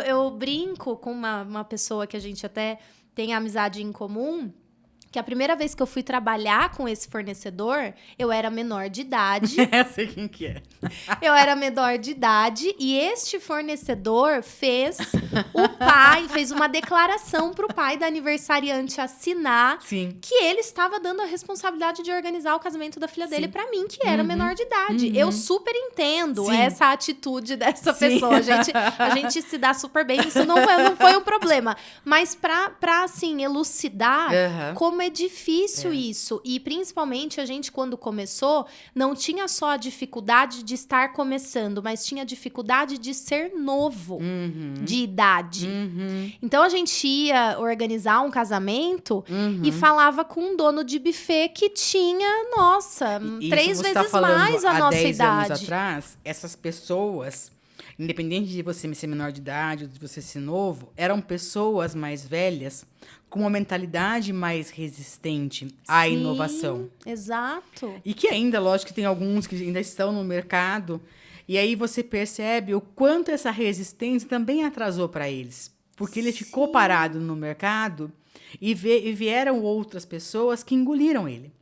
Eu brinco com uma pessoa que a gente até tem amizade em comum, que a primeira vez que eu fui trabalhar com esse fornecedor, eu era menor de idade. Eu sei quem que é. Eu era menor de idade e este fornecedor fez uma declaração pro pai da aniversariante assinar. Sim. Que ele estava dando a responsabilidade de organizar o casamento da filha dele pra mim, que era menor de idade. Eu super entendo essa atitude dessa pessoa. A gente se dá super bem, isso não foi um problema. Mas pra assim, elucidar como é difícil isso. E principalmente a gente, quando começou, não tinha só a dificuldade de estar começando, mas tinha a dificuldade de ser novo, de idade. Então a gente ia organizar um casamento e falava com um dono de buffet que tinha, nossa, 3 vezes mais a nossa idade. Há 10 anos atrás, essas pessoas, independente de você ser menor de idade ou de você ser novo, eram pessoas mais velhas com uma mentalidade mais resistente à inovação. Exato. E que ainda, lógico, que tem alguns que ainda estão no mercado. E aí você percebe o quanto essa resistência também atrasou para eles. Porque ele ficou parado no mercado e vieram outras pessoas que engoliram ele.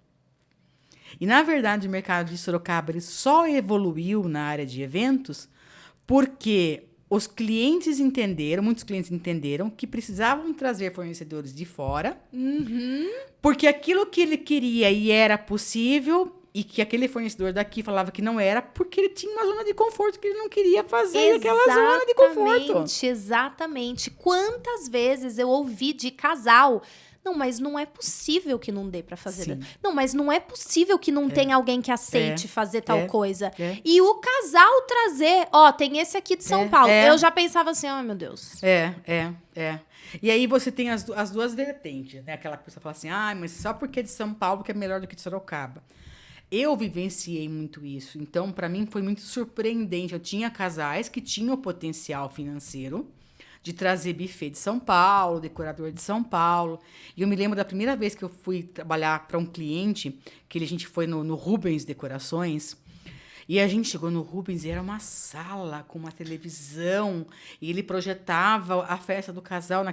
E, na verdade, o mercado de Sorocaba ele só evoluiu na área de eventos porque muitos clientes entenderam que precisavam trazer fornecedores de fora, porque aquilo que ele queria e era possível, e que aquele fornecedor daqui falava que não era, porque ele tinha uma zona de conforto que ele não queria fazer aquela zona de conforto. Exatamente. Quantas vezes eu ouvi de casal... Não, mas não é possível que não dê pra fazer. Não, mas não é possível que não tenha alguém que aceite fazer tal coisa. E o casal trazer... tem esse aqui de São Paulo. Eu já pensava assim, meu Deus. E aí você tem as duas vertentes, né? Aquela pessoa fala assim, mas só porque é de São Paulo que é melhor do que de Sorocaba. Eu vivenciei muito isso. Então, para mim, foi muito surpreendente. Eu tinha casais que tinham potencial financeiro de trazer buffet de São Paulo, decorador de São Paulo. E eu me lembro da primeira vez que eu fui trabalhar para um cliente, que a gente foi no Rubens Decorações, e a gente chegou no Rubens e era uma sala com uma televisão, e ele projetava a festa do casal.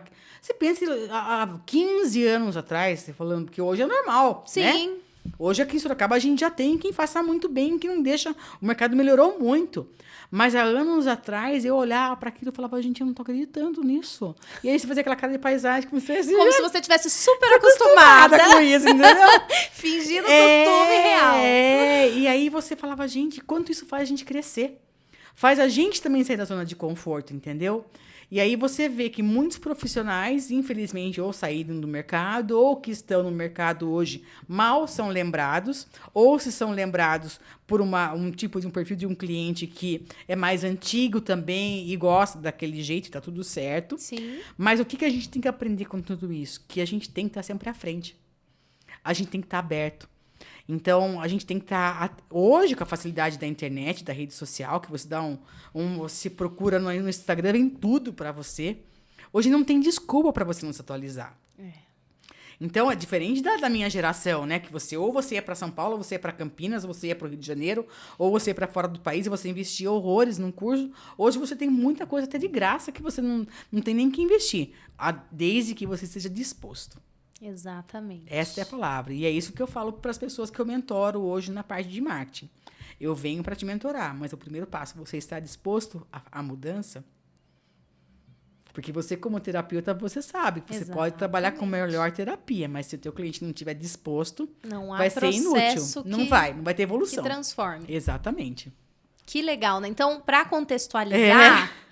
Você pensa, há 15 anos atrás, falando que hoje é normal, né? Hoje aqui em Sorocaba a gente já tem quem faça muito bem, quem não deixa... O mercado melhorou muito. Mas há anos atrás eu olhava para aquilo e falava, gente, eu não tô acreditando nisso. E aí você fazia aquela cara de paisagem como se você estivesse super acostumada com isso, entendeu? Fingindo costume real. E aí você falava, gente, quanto isso faz a gente crescer? faz a gente também sair da zona de conforto, entendeu? E aí você vê que muitos profissionais, infelizmente, ou saíram do mercado, ou que estão no mercado hoje, mal são lembrados, ou se são lembrados por um tipo de um perfil de um cliente que é mais antigo também e gosta daquele jeito, tá tudo certo. Sim. Mas o que a gente tem que aprender com tudo isso? Que a gente tem que estar sempre à frente. A gente tem que estar aberto. Então, a gente tem que estar... Hoje, com a facilidade da internet, da rede social, que você dá você procura no Instagram, vem tudo para você. Hoje não tem desculpa para você não se atualizar. Então, é diferente da minha geração, né? Que você ia para São Paulo, ou você ia para Campinas, ou você ia para o Rio de Janeiro, ou você ia para fora do país e você investia horrores num curso. Hoje você tem muita coisa até de graça que você não tem nem que investir, desde que você esteja disposto. Exatamente. Essa é a palavra. E é isso que eu falo para as pessoas que eu mentoro hoje na parte de marketing. Eu venho para te mentorar, mas o primeiro passo, você está disposto à mudança? Porque você, como terapeuta, você sabe que você pode trabalhar com melhor terapia, mas se o teu cliente não estiver disposto, vai ser inútil. Não vai ter evolução. Que transforme. Exatamente. Que legal, né? Então, para contextualizar...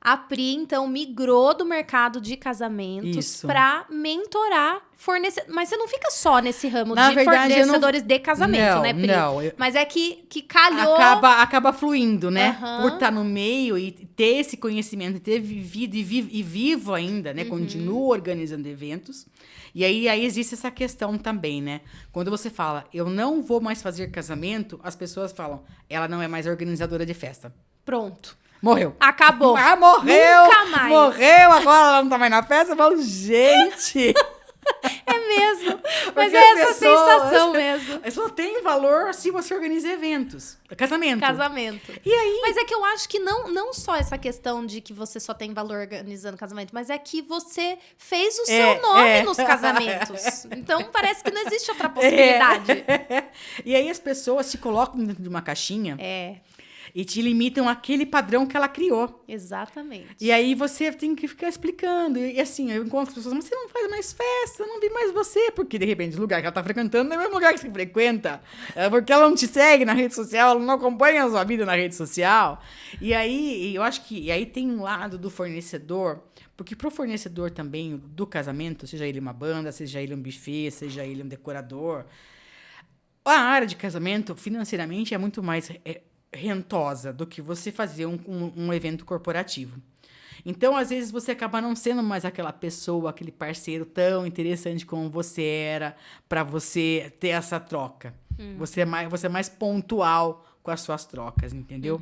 A Pri, então, migrou do mercado de casamentos para mentorar fornecedores. Mas você não fica só nesse ramo de fornecedores de casamento, né, Pri? Não. Mas é que calhou... Acaba fluindo, né? Por estar no meio e ter esse conhecimento, ter vivido e vivo ainda, né? Continuo organizando eventos. E aí existe essa questão também, né? Quando você fala, eu não vou mais fazer casamento, as pessoas falam, ela não é mais organizadora de festa. Pronto. Morreu. Acabou. Morreu. Nunca mais. Morreu, agora ela não tá mais na festa. Eu falo, gente... É mesmo. Mas é essa sensação mesmo. Só tem valor se você organiza eventos. Casamento. E aí... Mas é que eu acho que não só essa questão de que você só tem valor organizando casamento, mas é que você fez o seu nome nos casamentos. Então, parece que não existe outra possibilidade. E aí as pessoas se colocam dentro de uma caixinha... E te limitam àquele padrão que ela criou. Exatamente. E aí você tem que ficar explicando. E assim, eu encontro pessoas, mas você não faz mais festa, eu não vi mais você. Porque, de repente, o lugar que ela tá frequentando não é o mesmo lugar que você frequenta. Porque ela não te segue na rede social, ela não acompanha a sua vida na rede social. E aí, eu acho que... E aí tem um lado do fornecedor... Porque pro fornecedor também, do casamento, seja ele uma banda, seja ele um buffet, seja ele um decorador... A área de casamento, financeiramente, é muito mais... rentosa do que você fazer um evento corporativo. Então, às vezes, você acaba não sendo mais aquela pessoa, aquele parceiro tão interessante como você era para você ter essa troca. Você é mais pontual com as suas trocas, entendeu?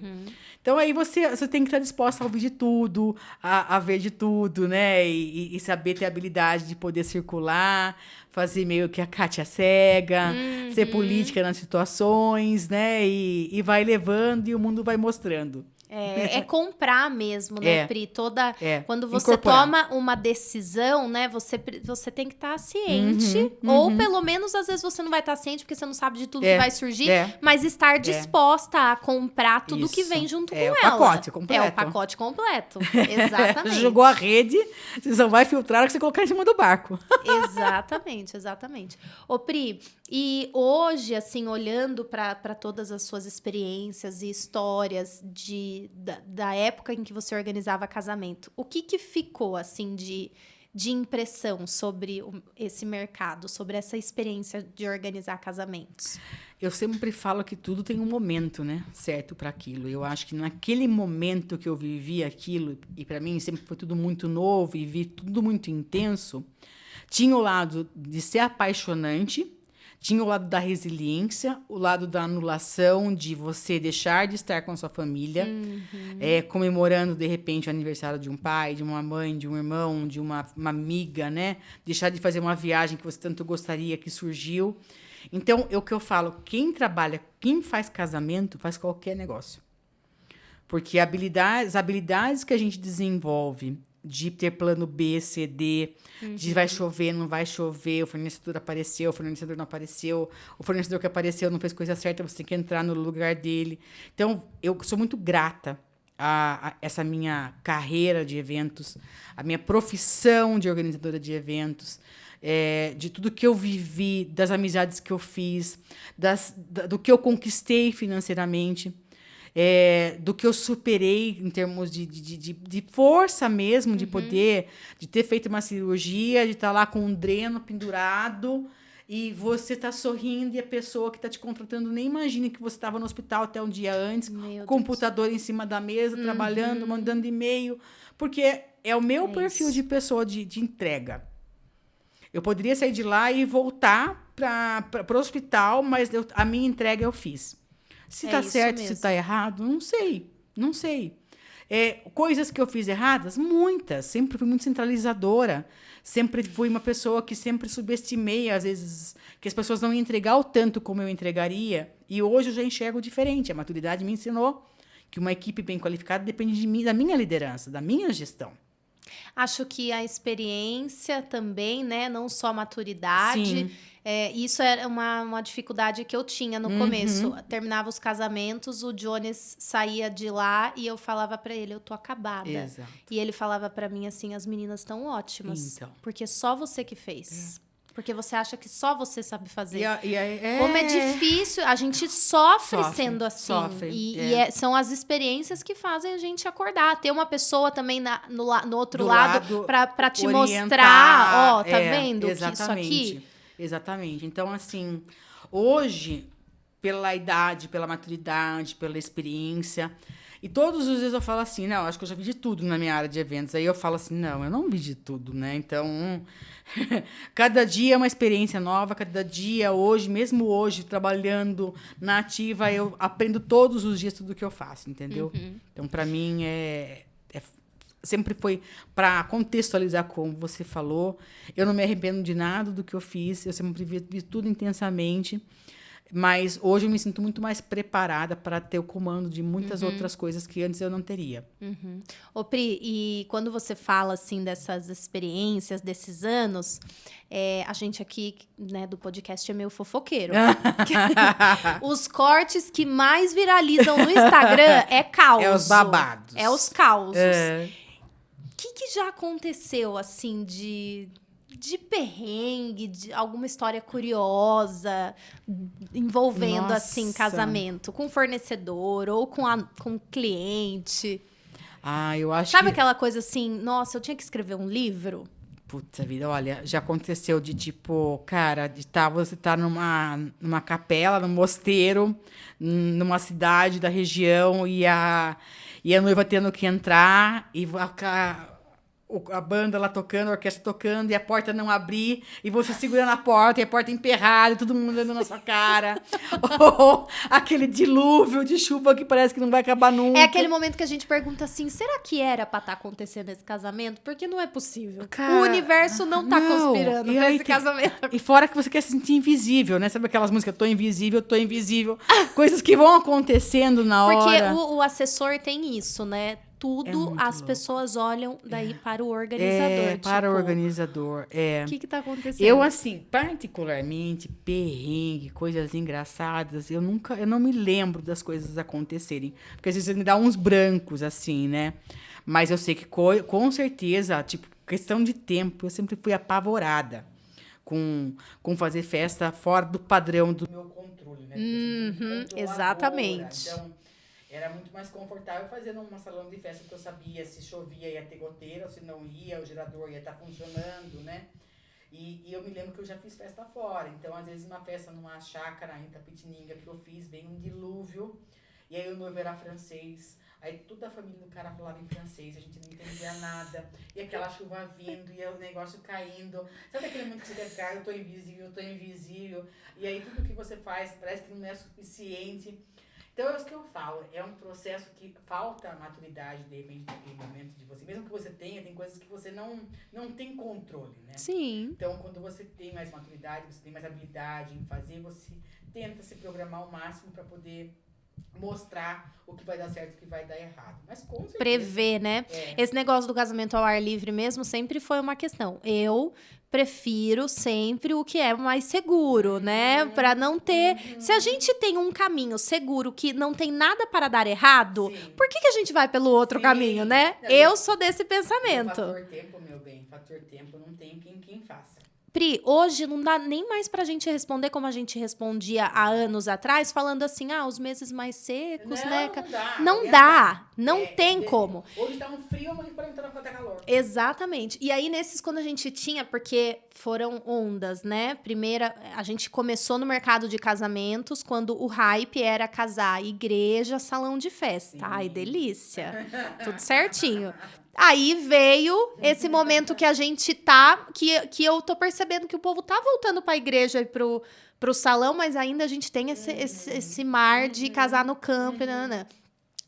Então, aí você tem que estar disposta a ouvir de tudo, a ver de tudo, né? E saber ter a habilidade de poder circular, fazer meio que a Kátia cega, ser política nas situações, né? E vai levando e o mundo vai mostrando. É comprar mesmo, né, Pri? Quando você incorporar. toma uma decisão, né, você tem que estar ciente. Ou, pelo menos, às vezes você não vai estar ciente porque você não sabe de tudo que vai surgir. Mas estar disposta a comprar tudo que vem junto com ela. É o pacote completo. É o pacote completo. Exatamente. Jogou a rede, você só vai filtrar o que você colocar em cima do barco. Exatamente. Ô, Pri, e hoje, assim, olhando para todas as suas experiências e histórias da época em que você organizava casamento, o que ficou, assim, de impressão sobre esse mercado, sobre essa experiência de organizar casamentos? Eu sempre falo que tudo tem um momento, né, certo para aquilo. Eu acho que naquele momento que eu vivi aquilo, e para mim sempre foi tudo muito novo e vi tudo muito intenso, tinha o lado de ser apaixonante, tinha o lado da resiliência, o lado da anulação, de você deixar de estar com a sua família, comemorando, de repente, o aniversário de um pai, de uma mãe, de um irmão, de uma amiga, né? Deixar de fazer uma viagem que você tanto gostaria, que surgiu. Então, é o que eu falo, quem faz casamento, faz qualquer negócio. Porque as habilidades que a gente desenvolve de ter plano B, C, D, de vai chover, não vai chover, o fornecedor apareceu, o fornecedor não apareceu, o fornecedor que apareceu não fez coisa certa, você tem que entrar no lugar dele. Então, eu sou muito grata a essa minha carreira de eventos, a minha profissão de organizadora de eventos, de tudo que eu vivi, das amizades que eu fiz, do que eu conquistei financeiramente. do que eu superei em termos de força mesmo, de poder, de ter feito uma cirurgia, de estar lá com um dreno pendurado e você tá sorrindo e a pessoa que está te contratando nem imagina que você estava no hospital até um dia antes, computador em cima da mesa, trabalhando, mandando e-mail, porque é o meu perfil de pessoa de entrega. Eu poderia sair de lá e voltar para o hospital, mas a minha entrega eu fiz. Se está certo, mesmo. Se está errado, não sei. Coisas que eu fiz erradas, muitas. Sempre fui muito centralizadora. Sempre fui uma pessoa que sempre subestimei, às vezes, que as pessoas não iam entregar o tanto como eu entregaria. E hoje eu já enxergo diferente. A maturidade me ensinou que uma equipe bem qualificada depende de mim, da minha liderança, da minha gestão. Acho que a experiência também, né? Não só a maturidade. Sim. Isso era uma dificuldade que eu tinha no começo. Terminava os casamentos, o Jones saía de lá e eu falava pra ele, eu tô acabada. Exato. E ele falava pra mim assim, as meninas estão ótimas. Então. Porque só você que fez. Porque você acha que só você sabe fazer. E Como é difícil, a gente sofre sendo assim. São as experiências que fazem a gente acordar. Ter uma pessoa também no outro lado para te mostrar, tá vendo? Exatamente. Que isso aqui... Exatamente. Então, assim, hoje, pela idade, pela maturidade, pela experiência... E todos os dias eu falo assim, não, acho que eu já vi de tudo na minha área de eventos. Aí eu falo assim, não, eu não vi de tudo, né? Então, cada dia é uma experiência nova, cada dia, mesmo hoje, trabalhando na ativa, eu aprendo todos os dias tudo que eu faço, entendeu? Então, para mim, sempre foi para contextualizar como você falou. Eu não me arrependo de nada do que eu fiz, eu sempre vi tudo intensamente. Mas hoje eu me sinto muito mais preparada para ter o comando de muitas outras coisas que antes eu não teria. Ô, Pri, e quando você fala assim dessas experiências, desses anos, a gente aqui, né, do podcast é meio fofoqueiro. Os cortes que mais viralizam no Instagram é caos. É os babados. É os causos. O que já aconteceu, assim, de perrengue, de alguma história curiosa envolvendo, assim, casamento com fornecedor ou com cliente? Eu acho Sabe aquela coisa assim, nossa, eu tinha que escrever um livro? Puta vida, olha, já aconteceu de tipo, cara, você tá numa capela, num mosteiro, numa cidade da região e a noiva tendo que entrar e a banda lá tocando, a orquestra tocando, e a porta não abrir, e você segurando a porta, e a porta emperrada, e todo mundo olhando na sua cara. Aquele dilúvio de chuva que parece que não vai acabar nunca. É aquele momento que a gente pergunta assim, será que era pra estar acontecendo esse casamento? Porque não é possível. Cara, o universo não tá conspirando pra esse casamento. E fora que você quer se sentir invisível, né? Sabe aquelas músicas, tô invisível, coisas que vão acontecendo na hora. Porque o assessor tem isso, né? Tudo as pessoas olham daí para o organizador. Para o organizador, O que tá acontecendo? Eu, assim, particularmente, perrengue, coisas engraçadas, eu não me lembro das coisas acontecerem. Porque às vezes me dá uns brancos, assim, né? Mas eu sei que, com certeza, tipo, questão de tempo, eu sempre fui apavorada com fazer festa fora do padrão do meu controle, né? Exatamente. Então, era muito mais confortável fazer num salão de festa, porque eu sabia se chovia ia ter goteira, ou se não ia, o gerador ia estar funcionando, né? E eu me lembro que eu já fiz festa fora. Então, às vezes, uma festa numa chácara em Itapetininga que eu fiz, veio um dilúvio, e aí o noivo era francês. Aí toda a família do cara falava em francês, a gente não entendia nada. E aquela chuva vindo, e o negócio caindo. Sabe aquele momento que você quer ficar, eu tô invisível. E aí tudo que você faz parece que não é suficiente. Então, é isso que eu falo, é um processo que falta maturidade, de repente, naquele momento de você. Mesmo que você tenha, tem coisas que você não tem controle, né? Sim. Então, quando você tem mais maturidade, você tem mais habilidade em fazer, você tenta se programar ao máximo para poder mostrar o que vai dar certo e o que vai dar errado. Mas com certeza... Prever, né? Esse negócio do casamento ao ar livre mesmo sempre foi uma questão. Eu prefiro sempre o que é mais seguro, né? Para não ter... Se a gente tem um caminho seguro que não tem nada para dar errado, por que a gente vai pelo outro caminho, né? Eu sou desse pensamento. O fator tempo, meu bem, fator tempo não tem quem faça. Pri, hoje não dá nem mais pra gente responder como a gente respondia há anos atrás, falando assim, os meses mais secos, né? Não dá. Não dá, não tem desse, como. Hoje tá um frio, mas para entrar na calor. Exatamente. E aí, nesses, quando a gente tinha, porque foram ondas, né? Primeira, a gente começou no mercado de casamentos, quando o hype era casar igreja, salão de festa. Sim. Ai, delícia. Tudo certinho. Aí veio esse momento que a gente tá, que eu tô percebendo que o povo tá voltando pra igreja e pro salão, mas ainda a gente tem esse mar de casar no campo, né?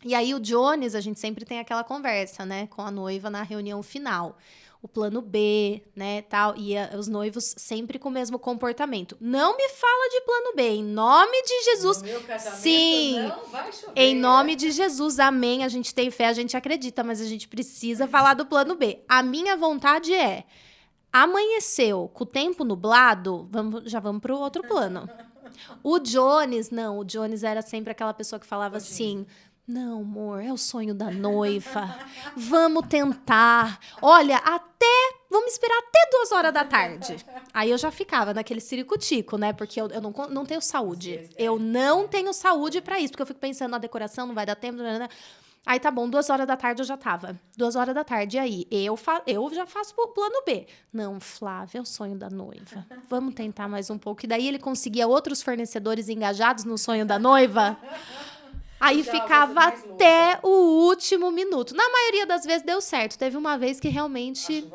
E aí o Jones, a gente sempre tem aquela conversa, né, com a noiva na reunião final. O plano B, né, tal, e os noivos sempre com o mesmo comportamento. Não me fala de plano B, em nome de Jesus. No meu casamento, sim, não vai chover. Em nome de Jesus, amém. A gente tem fé, a gente acredita, mas a gente precisa falar do plano B. A minha vontade é, amanheceu com o tempo nublado, já vamos pro outro plano. O Jones era sempre aquela pessoa que falava assim... Não, amor, é o sonho da noiva. Vamos tentar. Olha, vamos esperar até 2 horas da tarde. Aí eu já ficava naquele ciricutico, né? Porque eu não tenho saúde. Eu não tenho saúde pra isso. Porque eu fico pensando na decoração, não vai dar tempo. Aí tá bom, 2 horas da tarde eu já tava. 2 horas da tarde, e aí? Eu já faço o plano B. Não, Flávia, é o sonho da noiva. Vamos tentar mais um pouco. E daí ele conseguia outros fornecedores engajados no sonho da noiva. Aí ficava até o último minuto. Na maioria das vezes deu certo. Teve uma vez que realmente...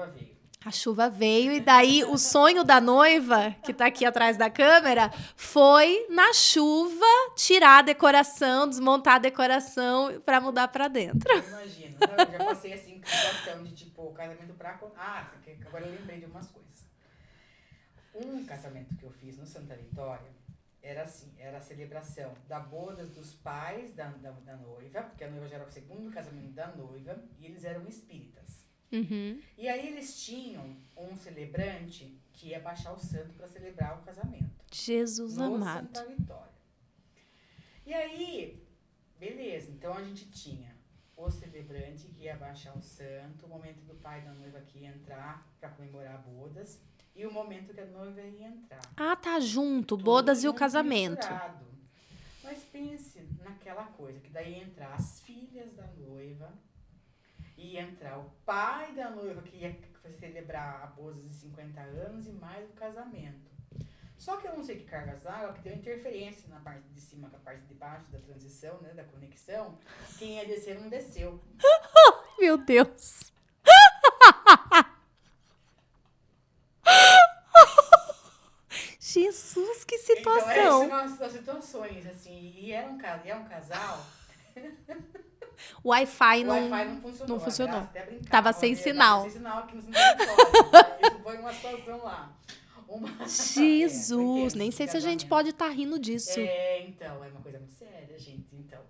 A chuva veio e daí o sonho da noiva, que tá aqui atrás da câmera, foi na chuva tirar a decoração, desmontar a decoração pra mudar pra dentro. Imagina. Eu já passei assim, situação de tipo, casamento pra... agora eu lembrei de umas coisas. Um casamento que eu fiz no Santa Vitória, era assim, era a celebração da bodas dos pais da noiva, porque a noiva já era o segundo casamento da noiva, e eles eram espíritas. Uhum. E aí eles tinham um celebrante que ia baixar o santo para celebrar o casamento. Jesus amado. Santa Vitória. E aí, beleza, então a gente tinha o celebrante que ia baixar o santo, o momento do pai da noiva que ia entrar para comemorar bodas, e o momento que a noiva ia entrar. Tá junto, bodas e o casamento. Misturado. Mas pense naquela coisa, que daí ia entrar as filhas da noiva, ia entrar o pai da noiva, que ia celebrar a bodas de 50 anos, e mais o casamento. Só que eu não sei que cargas d'água, que deu interferência na parte de cima com a parte de baixo da transição, né, da conexão. Quem ia descer não desceu. Meu Deus. Jesus, que situação. Então, essas são as situações, assim, e é um casal... O Wi-Fi não funcionou. Tava sem sinal. Tava sem sinal aqui no Vitória. Isso foi uma situação lá. Jesus, nem sei se a gente pode estar rindo disso. Então, é uma coisa muito séria, gente. Então,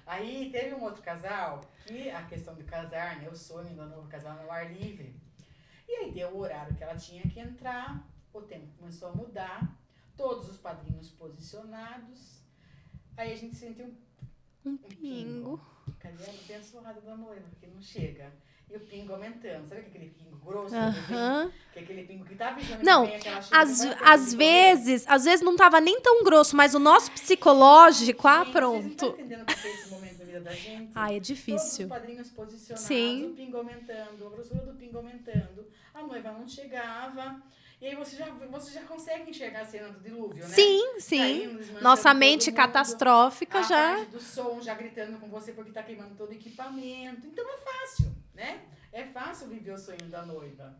aí teve um outro casal que a questão de casar, né, o sonho do novo casal no ar livre. E aí deu o horário que ela tinha que entrar, o tempo começou a mudar, todos os padrinhos posicionados. Aí a gente sentiu um pingo. Cadê a abençoada da noiva, que não chega? E o pingo aumentando. Sabe aquele pingo grosso? Que é aquele pingo que tá avisando não, que vem aquela chuva. Às vezes não tava nem tão grosso, mas o nosso psicológico, pronto. Vocês não estão entendendo o que é esse momento da vida da gente? É difícil. Todos os padrinhos posicionados, sim. O pingo aumentando, a grossura do pingo aumentando, a noiva não chegava. E aí você já consegue enxergar a cena do dilúvio, né? Sim. Nossa mente catastrófica já. A parte do som já gritando com você porque tá queimando todo o equipamento. Então é fácil, né? É fácil viver o sonho da noiva.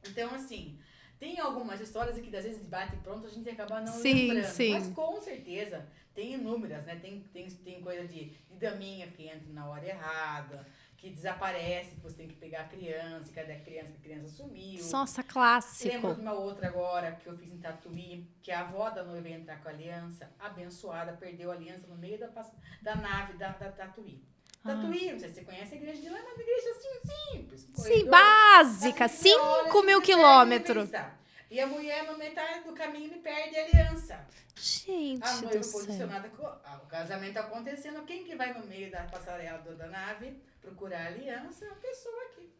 Então, assim, tem algumas histórias que às vezes bate pronto, a gente acaba não lembrando. Sim. Mas com certeza tem inúmeras, né? Tem coisa de daminha que entra na hora errada, que desaparece, que você tem que pegar a criança, e cadê a criança sumiu. Nossa, clássico. Lembro de uma outra agora que eu fiz em Tatuí, que a avó da noiva ia entrar com a aliança, abençoada, perdeu a aliança no meio da nave da Tatuí. Tatuí, não sei se você conhece a igreja de lá, é uma igreja assim, simples. Sim, básica, 5.000 quilômetros. E a mulher, no metade do caminho, me perde a aliança. Gente a noiva do céu. posicionada, o casamento acontecendo, quem que vai no meio da passarela da nave procurar a aliança? A pessoa aqui.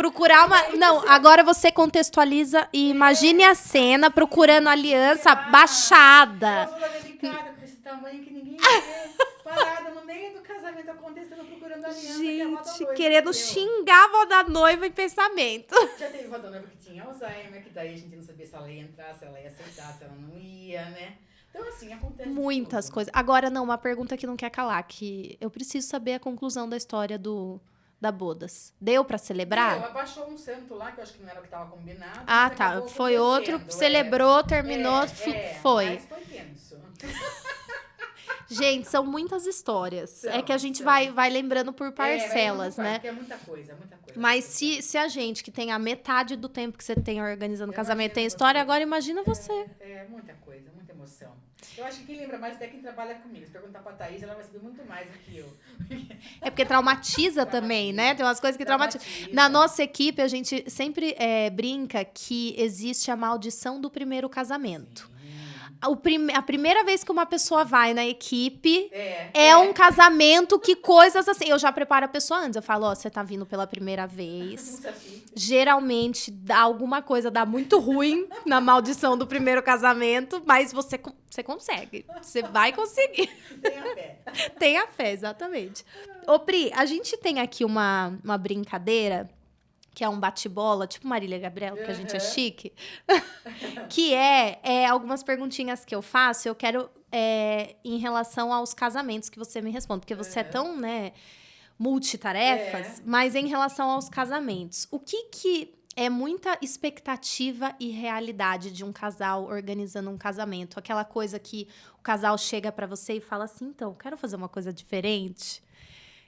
Procurar uma... Não, agora você contextualiza e imagine a cena procurando aliança baixada. Eu sou da delicada com esse tamanho que ninguém vê. Parada no meio do casamento acontecendo, procurando aliança. Gente, querendo xingar a avó da noiva em pensamento. Já teve avó da noiva que tinha Alzheimer, que daí a gente não sabia se ela ia entrar, se ela ia aceitar, se ela não ia, né? Então, assim, acontece Muitas tudo. coisas. Agora, não, uma pergunta que não quer calar, que eu preciso saber a conclusão da história da bodas. Deu pra celebrar? Ela baixou um santo lá, que eu acho que não era o que estava combinado. Ah, mas tá. acabou Foi outro, acontecendo, celebrou, terminou, foi. Mas foi tenso. Gente, são muitas histórias. É que a gente São. vai lembrando por parcelas, vai, né? porque é muita coisa, muita coisa. Mas se a gente, que tem a metade do tempo que você tem organizando Eu casamento, tem imagino história, você. agora imagina você. Muita coisa, muita emoção. Eu acho que quem lembra mais até quem trabalha comigo. Se perguntar pra Thaís, ela vai saber muito mais do que eu. É porque traumatiza também, né? Tem umas coisas que traumatizam. Na nossa equipe, a gente sempre brinca que existe a maldição do primeiro casamento. A primeira vez que uma pessoa vai na equipe é um casamento que coisas assim. Eu já preparo a pessoa antes. Eu falo, ó, você tá vindo pela primeira vez. Geralmente alguma coisa dá muito ruim na maldição do primeiro casamento, mas você consegue. Você vai conseguir. Tenha fé. Tenha fé, exatamente. Ô, Pri, a gente tem aqui uma brincadeira, que é um bate-bola, tipo Marília Gabriela, que a gente é chique, que é algumas perguntinhas que eu faço, eu quero em relação aos casamentos que você me responde, porque você é tão, né, multitarefas, mas em relação aos casamentos, o que é muita expectativa e realidade de um casal organizando um casamento? Aquela coisa que o casal chega pra você e fala assim, então, quero fazer uma coisa diferente.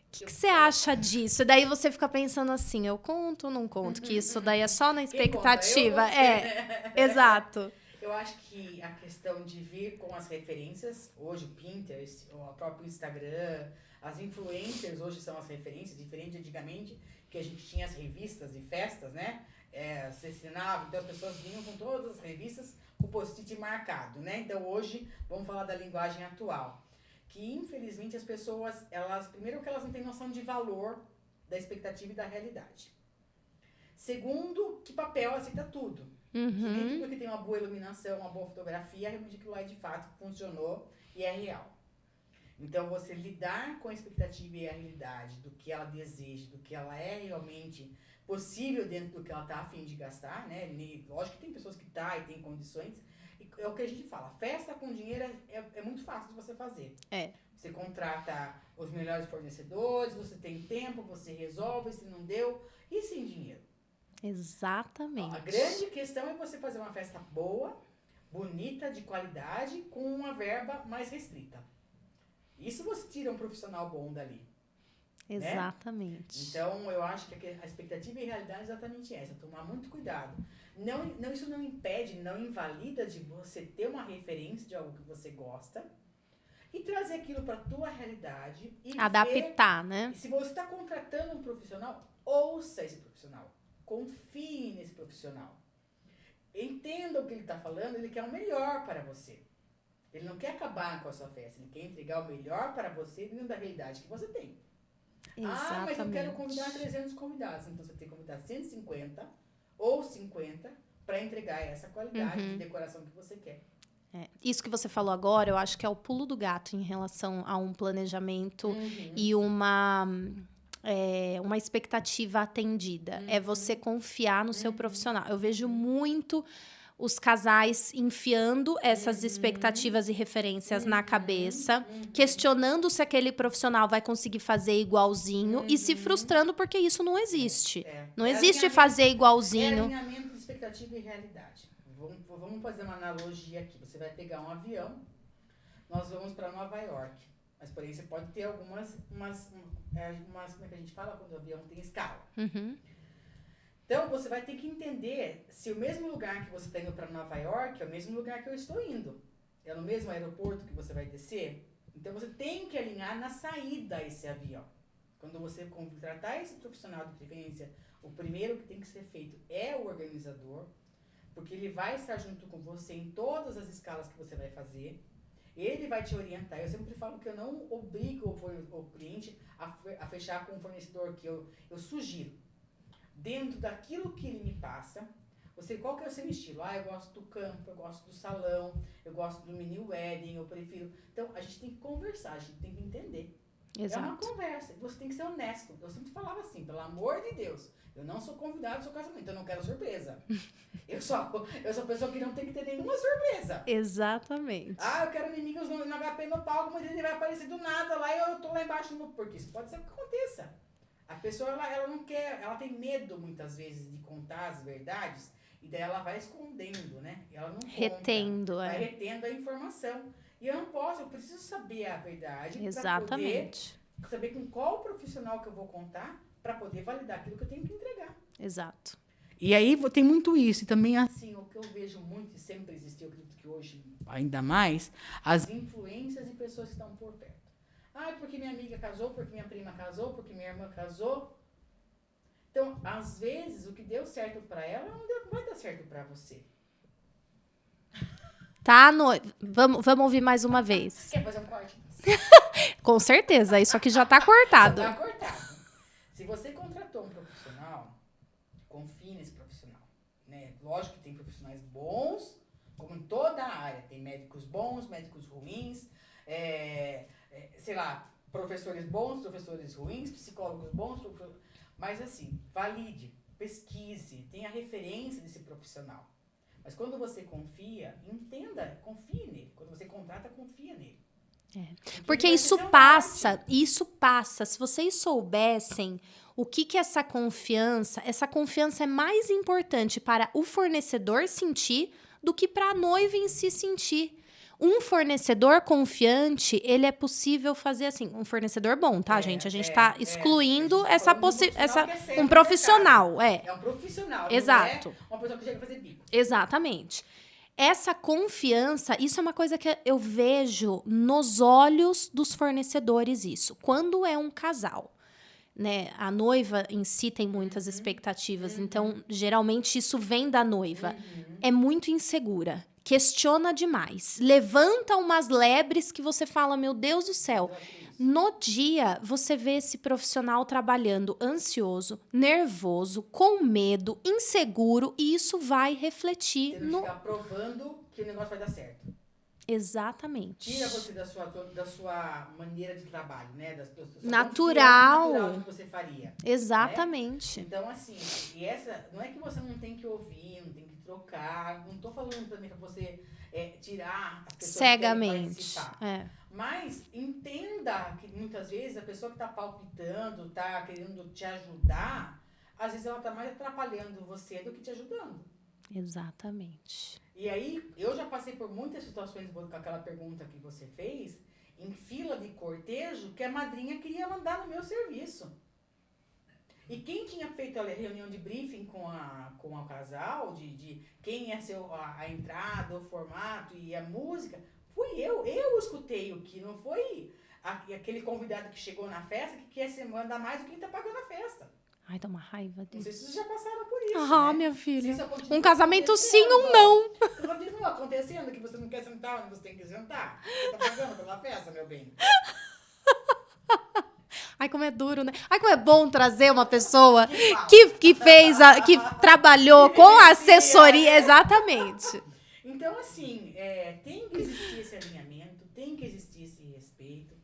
O que você acha disso? E daí você fica pensando assim, eu conto ou não conto? Que isso daí é só na expectativa. Exato. Eu acho que a questão de vir com as referências, hoje o Pinterest, o próprio Instagram, as influencers hoje são as referências, diferente de antigamente, que a gente tinha as revistas de festas, né? Você assinava, então as pessoas vinham com todas as revistas com o post-it marcado, né? Então hoje, vamos falar da linguagem atual. Que infelizmente as pessoas, primeiro que elas não têm noção de valor da expectativa e da realidade. Segundo, que papel aceita tudo. Uhum. Que nem tudo que tem uma boa iluminação, uma boa fotografia, realmente aquilo lá de fato funcionou e é real. Então você lidar com a expectativa e a realidade do que ela deseja, do que ela é realmente possível dentro do que ela está a fim de gastar, né? Lógico que tem pessoas que e tem condições. É o que a gente fala, festa com dinheiro é muito fácil de você fazer. Você contrata os melhores fornecedores, você tem tempo, você resolve, se não deu, e sem dinheiro. Exatamente. A grande questão é você fazer uma festa boa, bonita, de qualidade, com uma verba mais restrita. Isso você tira um profissional bom dali. Exatamente. Né? Então, eu acho que a expectativa e a realidade é exatamente essa, tomar muito cuidado. Isso não impede, não invalida de você ter uma referência de algo que você gosta e trazer aquilo para a tua realidade e adaptar, né? E se você está contratando um profissional, ouça esse profissional. Confie nesse profissional. Entenda o que ele está falando, ele quer o melhor para você. Ele não quer acabar com a sua festa, ele quer entregar o melhor para você dentro da realidade que você tem. Exatamente. Mas eu quero convidar 300 convidados. Então você tem que convidar 150 ou 50 para entregar essa qualidade de decoração que você quer. Isso que você falou agora, eu acho que é o pulo do gato em relação a um planejamento e uma expectativa atendida. É você confiar no seu profissional. Eu vejo muito os casais enfiando essas expectativas e referências na cabeça, questionando se aquele profissional vai conseguir fazer igualzinho e se frustrando porque isso não existe. Não existe fazer igualzinho. É alinhamento de expectativa e realidade. Vamos fazer uma analogia aqui. Você vai pegar um avião, nós vamos para Nova York. Mas, porém, você pode ter algumas... como é que a gente fala quando o avião tem escala? Então, você vai ter que entender se o mesmo lugar que você está indo para Nova York é o mesmo lugar que eu estou indo. É no mesmo aeroporto que você vai descer? Então, você tem que alinhar na saída a esse avião. Quando você contratar esse profissional de preferência, o primeiro que tem que ser feito é o organizador, porque ele vai estar junto com você em todas as escalas que você vai fazer. Ele vai te orientar. Eu sempre falo que eu não obrigo o cliente a fechar com um fornecedor, que eu sugiro. dentro daquilo que ele me passa. Qual que é o seu estilo? Eu gosto do campo, eu gosto do salão, eu gosto do mini wedding, eu prefiro... Então, a gente tem que conversar, a gente tem que entender. Exato. É uma conversa, você tem que ser honesto. Eu sempre falava assim, pelo amor de Deus, eu não sou convidado do seu casamento, eu não quero surpresa. eu sou a pessoa que não tem que ter nenhuma surpresa. Exatamente. Eu quero inimigos no HP no palco, mas ele vai aparecer do nada lá e eu tô lá embaixo. Porque isso pode ser que aconteça. A pessoa, ela não quer, ela tem medo muitas vezes de contar as verdades e daí ela vai escondendo, né? Ela não retendo, conta, vai retendo a informação. E eu não posso, eu preciso saber a verdade. Exatamente. Pra poder saber com qual profissional que eu vou contar para poder validar aquilo que eu tenho que entregar. Exato. E aí tem muito isso. E também, assim, o que eu vejo muito, e sempre existiu, eu acredito que hoje ainda mais, as influências de pessoas que estão por perto. Porque minha amiga casou, porque minha prima casou, porque minha irmã casou. Então, às vezes, o que deu certo para ela não vai dar certo para você. Tá, vamos ouvir mais uma vez. Quer fazer um corte? Com certeza, isso aqui já tá cortado. Já tá cortado. Se você contratou um profissional, confie nesse profissional. Né? Lógico que tem profissionais bons, como em toda a área. Tem médicos bons, médicos ruins, professores bons, professores ruins, psicólogos bons, mas assim, valide, pesquise, tenha referência desse profissional. Mas quando você confia, entenda, confie nele. Quando você contrata, confia nele. Porque isso passa. Se vocês soubessem o que essa confiança é mais importante para o fornecedor sentir do que para a noiva em si sentir. Um fornecedor confiante, ele é possível fazer assim, um fornecedor bom, tá, gente? A gente tá excluindo um profissional. É um profissional, exato. Não é uma pessoa que chega a fazer bico. Exatamente. Essa confiança, isso é uma coisa que eu vejo nos olhos dos fornecedores, isso. Quando é um casal, né? A noiva em si tem muitas expectativas, então, geralmente, isso vem da noiva. É muito insegura. Questiona demais. Levanta umas lebres que você fala, meu Deus do céu. No dia, você vê esse profissional trabalhando ansioso, nervoso, com medo, inseguro, e isso vai refletir no... ficar provando que o negócio vai dar certo. Exatamente. Tira você da sua maneira de trabalho, né? Natural que você faria. Exatamente. Né? Então, assim, não é que você não tem que ouvir, não tem que trocar, não tô falando também pra você tirar as pessoas cegamente. Mas entenda que muitas vezes a pessoa que tá palpitando, tá querendo te ajudar, às vezes ela tá mais atrapalhando você do que te ajudando. Exatamente. E aí, eu já passei por muitas situações com aquela pergunta que você fez, em fila de cortejo, que a madrinha queria mandar no meu serviço. E quem tinha feito a reunião de briefing com o casal, de quem ia ser a entrada, o formato e a música, fui eu. Eu escutei o que não foi aquele convidado que chegou na festa que quer se mandar mais do que quem tá pagando a festa. Ai, dá uma raiva disso. Não sei se vocês já passaram por isso, né? Minha filha. Um casamento sim ou não. Continua acontecendo que você não quer sentar onde você tem que sentar. Você tá pagando pela festa, meu bem. Ai, como é duro, né? Ai, como é bom trazer uma pessoa que trabalhou com assessoria. Exatamente. Então, assim, tem que existir esse alinhamento, tem que existir esse respeito.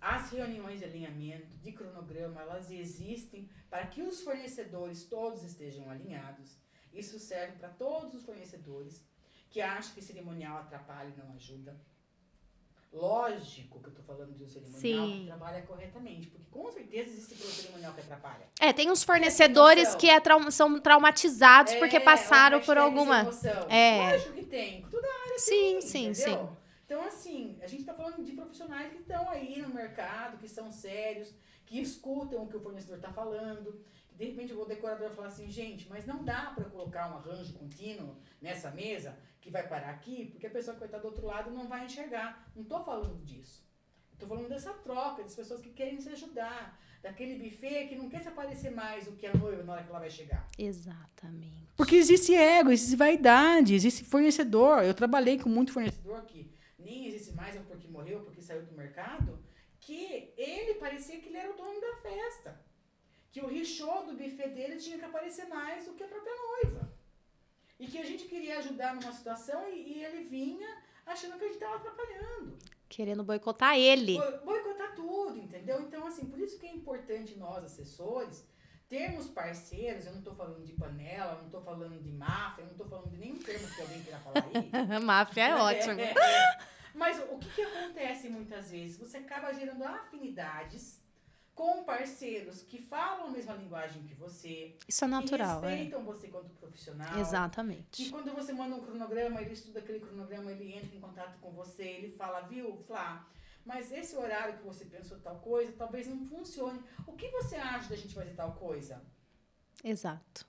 As reuniões de alinhamento, de cronograma, elas existem para que os fornecedores todos estejam alinhados. Isso serve para todos os fornecedores que acham que cerimonial atrapalha e não ajuda. Lógico que eu tô falando de um cerimonial que trabalha corretamente, porque com certeza existe um cerimonial que atrapalha. Tem uns fornecedores que são traumatizados porque passaram por alguma... Lógico que tem, toda a área tem, sim. Então, assim, a gente tá falando de profissionais que estão aí no mercado, que são sérios, que escutam o que o fornecedor tá falando. De repente, o decorador fala assim, gente, mas não dá para colocar um arranjo contínuo nessa mesa que vai parar aqui, porque a pessoa que vai estar do outro lado não vai enxergar. Não tô falando disso. Tô falando dessa troca, das pessoas que querem se ajudar, daquele buffet que não quer se aparecer mais do que a noiva na hora que ela vai chegar. Exatamente. Porque existe ego, existe vaidade, existe fornecedor. Eu trabalhei com muito fornecedor que nem existe mais, ou porque morreu, ou porque saiu do mercado, que ele parecia que ele era o dono da festa. que o richô do buffet dele tinha que aparecer mais do que a própria noiva. E que a gente queria ajudar numa situação e ele vinha achando que a gente estava atrapalhando. Querendo boicotar ele. Boicotar tudo, entendeu? Então, assim, por isso que é importante nós, assessores, termos parceiros. Eu não estou falando de panela, eu não estou falando de máfia, eu não estou falando de nenhum termo que alguém queira falar aí. Máfia é ótimo. Mas o que acontece muitas vezes? Você acaba gerando afinidades com parceiros que falam a mesma linguagem que você. Isso é natural, que respeitam você quanto profissional. Exatamente. E quando você manda um cronograma, ele estuda aquele cronograma, ele entra em contato com você, ele fala, viu, Flá, mas esse horário que você pensou tal coisa, talvez não funcione. O que você acha da gente fazer tal coisa? Exato.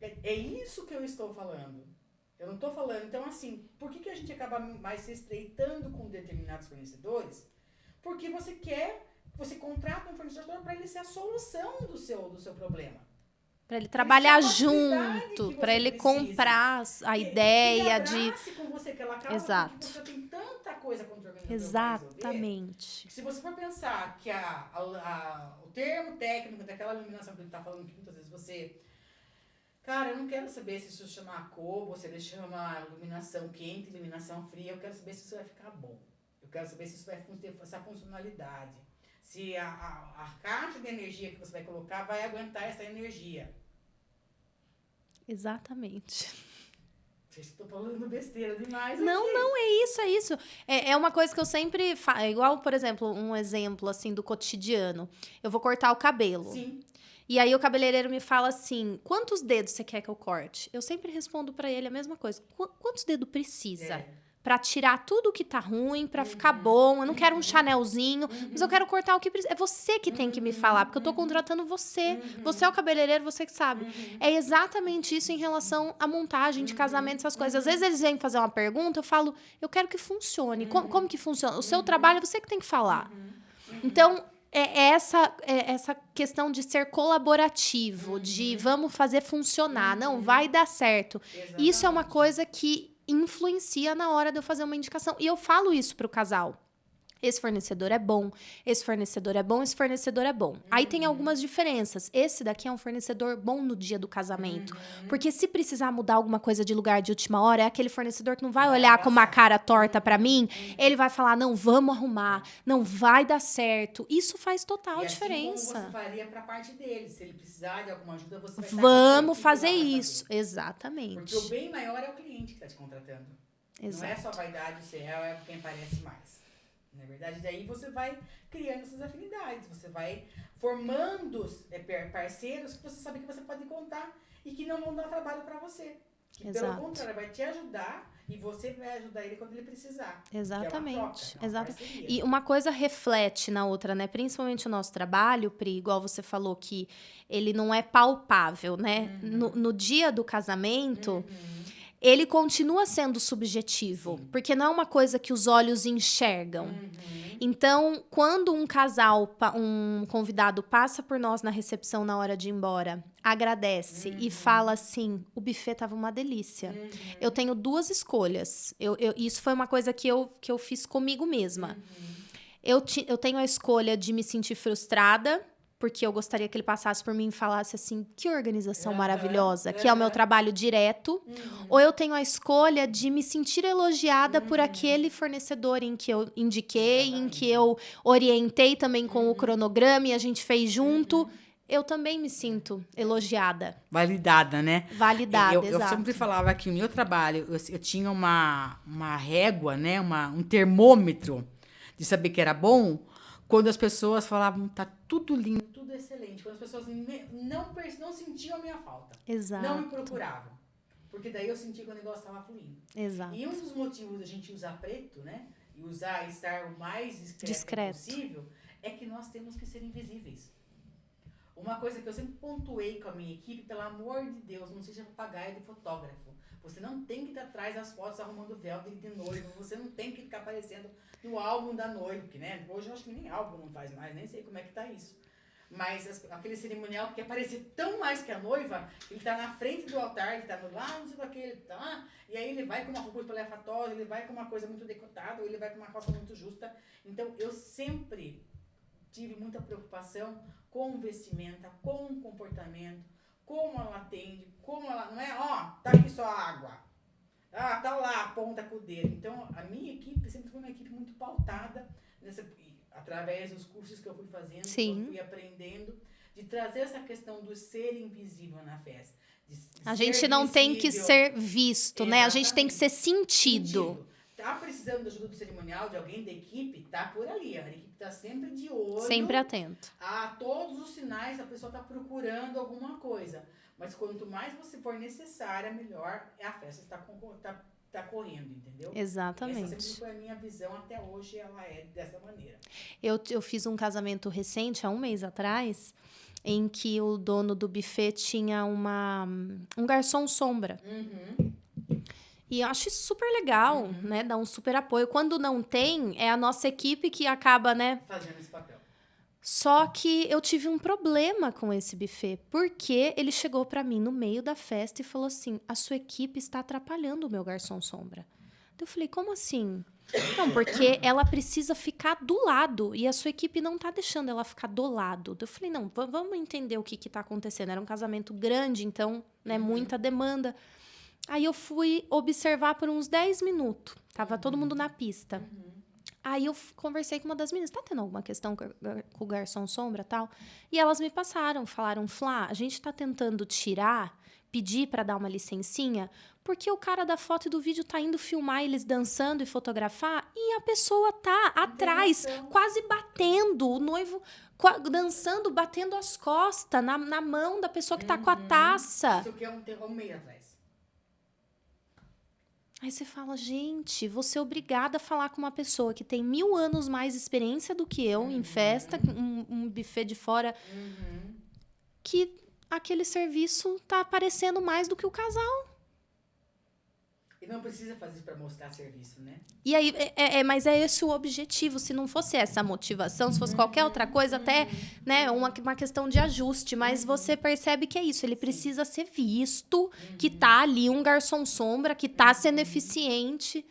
É isso que eu estou falando. Eu não estou falando. Então, assim, por que a gente acaba mais se estreitando com determinados fornecedores? Porque você contrata um fornecedor para ele ser a solução do seu problema. Para ele trabalhar junto, para ele comprar a ideia de... com você aquela causa, Exato. Porque você tem tanta coisa contra o organizador. Exatamente. Se você for pensar que o termo técnico daquela iluminação que ele está falando, que muitas vezes você... Cara, eu não quero saber se isso chama acobo, se ele chama iluminação quente, iluminação fria. Eu quero saber se isso vai ficar bom. Eu quero saber se isso vai ter essa funcionalidade. Se a caixa de energia que você vai colocar vai aguentar essa energia. Exatamente. Estou falando besteira demais. Não, é isso. É uma coisa que eu sempre faço. Igual, por exemplo, um exemplo assim do cotidiano. Eu vou cortar o cabelo. Sim. E aí o cabeleireiro me fala assim, quantos dedos você quer que eu corte? Eu sempre respondo pra ele a mesma coisa. Quantos dedos precisa? Pra tirar tudo que tá ruim, pra ficar bom. Eu não quero um Chanelzinho, mas eu quero cortar o que precisa. É você que tem que me falar, porque eu tô contratando você. Você é o cabeleireiro, você que sabe. É exatamente isso em relação à montagem de casamento, essas coisas. Às vezes eles vêm fazer uma pergunta, eu falo, eu quero que funcione. Como que funciona? O seu trabalho é você que tem que falar. Então, essa questão de ser colaborativo, de vamos fazer funcionar. Não, vai dar certo. Exatamente. Isso é uma coisa que influencia na hora de eu fazer uma indicação. E eu falo isso pro casal. Esse fornecedor é bom, esse fornecedor é bom, esse fornecedor é bom. Aí tem algumas diferenças. Esse daqui é um fornecedor bom no dia do casamento. Porque se precisar mudar alguma coisa de lugar de última hora, é aquele fornecedor que não vai olhar com uma cara torta pra mim. Ele vai falar, não, vamos arrumar, não vai dar certo. Isso faz total diferença. Como você faria pra parte dele. Se ele precisar de alguma ajuda, você vai Vamos fazer isso. Exatamente. Porque o bem maior é o cliente que está te contratando. Exato. Não é só vaidade, o é quem aparece mais. Na verdade, daí você vai criando essas afinidades, você vai formando parceiros que você sabe que você pode contar e que não vão dar trabalho para você. Que, Exato. pelo contrário, vai te ajudar e você vai ajudar ele quando ele precisar. Exatamente. É uma troca, E uma coisa reflete na outra, né? Principalmente o nosso trabalho, Pri, igual você falou que ele não é palpável, né? No dia do casamento... Ele continua sendo subjetivo, porque não é uma coisa que os olhos enxergam. Então, quando um casal, um convidado passa por nós na recepção na hora de ir embora, agradece e fala assim, o buffet tava uma delícia. Eu tenho duas escolhas. Isso foi uma coisa que eu fiz comigo mesma. Eu tenho a escolha de me sentir frustrada, porque eu gostaria que ele passasse por mim e falasse assim, que organização maravilhosa, que é o meu trabalho direto. Ou eu tenho a escolha de me sentir elogiada por aquele fornecedor em que eu indiquei, em que eu orientei também com o cronograma e a gente fez junto. Eu também me sinto elogiada. Validada, né? Validada, Eu exato. sempre falava que o meu trabalho, eu tinha uma régua, né? Um termômetro de saber que era bom, quando as pessoas falavam, tá tudo lindo, tudo excelente. Quando as pessoas não sentiam a minha falta. Exato. Não me procuravam. Porque daí eu sentia que o negócio estava fluindo. Exato. E um dos motivos da gente usar preto, né? E estar o mais discreto possível, é que nós temos que ser invisíveis. Uma coisa que eu sempre pontuei com a minha equipe, pelo amor de Deus, não seja papagaio de fotógrafo. Você não tem que estar atrás das fotos arrumando véu de noivo. Você não tem que ficar aparecendo no álbum da noiva, porque, né? Hoje eu acho que nem álbum não faz mais, nem sei como é que tá isso. Mas aquele cerimonial que quer parecer tão mais que a noiva, ele tá na frente do altar, ele tá lá, não sei do que, ele tá, e aí ele vai com uma roupa espalhafatosa, ele vai com uma coisa muito decotada, ou ele vai com uma calça muito justa. Então, eu sempre tive muita preocupação com vestimenta, com comportamento, como ela atende, como ela... Não é, ó, tá aqui só água. Ah, tá lá, aponta com o dedo. Então, a minha equipe sempre foi uma equipe muito pautada, através dos cursos que eu fui fazendo, Sim. que eu fui aprendendo, de trazer essa questão do ser invisível na festa. A gente não tem que ser visto, né? A gente tem que ser sentido. Tá precisando da ajuda do cerimonial, de alguém da equipe, tá por ali. A equipe tá sempre de olho. Sempre atento. A todos os sinais, a pessoa tá procurando alguma coisa. Mas quanto mais você for necessária, melhor a festa tá correndo, entendeu? Exatamente. Essa sempre foi a minha visão, até hoje ela é dessa maneira. Eu fiz um casamento recente, há um mês atrás, em que o dono do buffet tinha um garçom sombra. Uhum. E eu acho isso super legal, né? Dá um super apoio. Quando não tem, é a nossa equipe que acaba, né? Fazendo esse papel. Só que eu tive um problema com esse buffet, porque ele chegou pra mim no meio da festa e falou assim, a sua equipe está atrapalhando o meu garçom sombra. Eu falei, como assim? Não, porque ela precisa ficar do lado e a sua equipe não tá deixando ela ficar do lado. Eu falei, não, vamos entender o que tá acontecendo. Era um casamento grande, então, né, muita demanda. Aí eu fui observar por uns 10 minutos. Tava todo mundo na pista. Aí eu conversei com uma das meninas. Tá tendo alguma questão com o garçom sombra e tal? E elas me passaram, falaram, Flá, a gente tá tentando pedir pra dar uma licencinha, porque o cara da foto e do vídeo tá indo filmar eles dançando e fotografar e a pessoa tá atrás, quase batendo, o noivo dançando, batendo as costas na mão da pessoa que tá com a taça. Isso aqui é um mês atrás. Aí você fala, gente, vou ser obrigada a falar com uma pessoa que tem 1000 anos mais experiência do que eu em festa, um buffet de fora, que aquele serviço tá aparecendo mais do que o casal. E não precisa fazer isso para mostrar serviço, né? E aí, mas é esse o objetivo. Se não fosse essa motivação, se fosse qualquer outra coisa, até né, uma questão de ajuste. Mas você percebe que é isso. Ele precisa ser visto, que tá ali um garçom sombra, que tá sendo eficiente.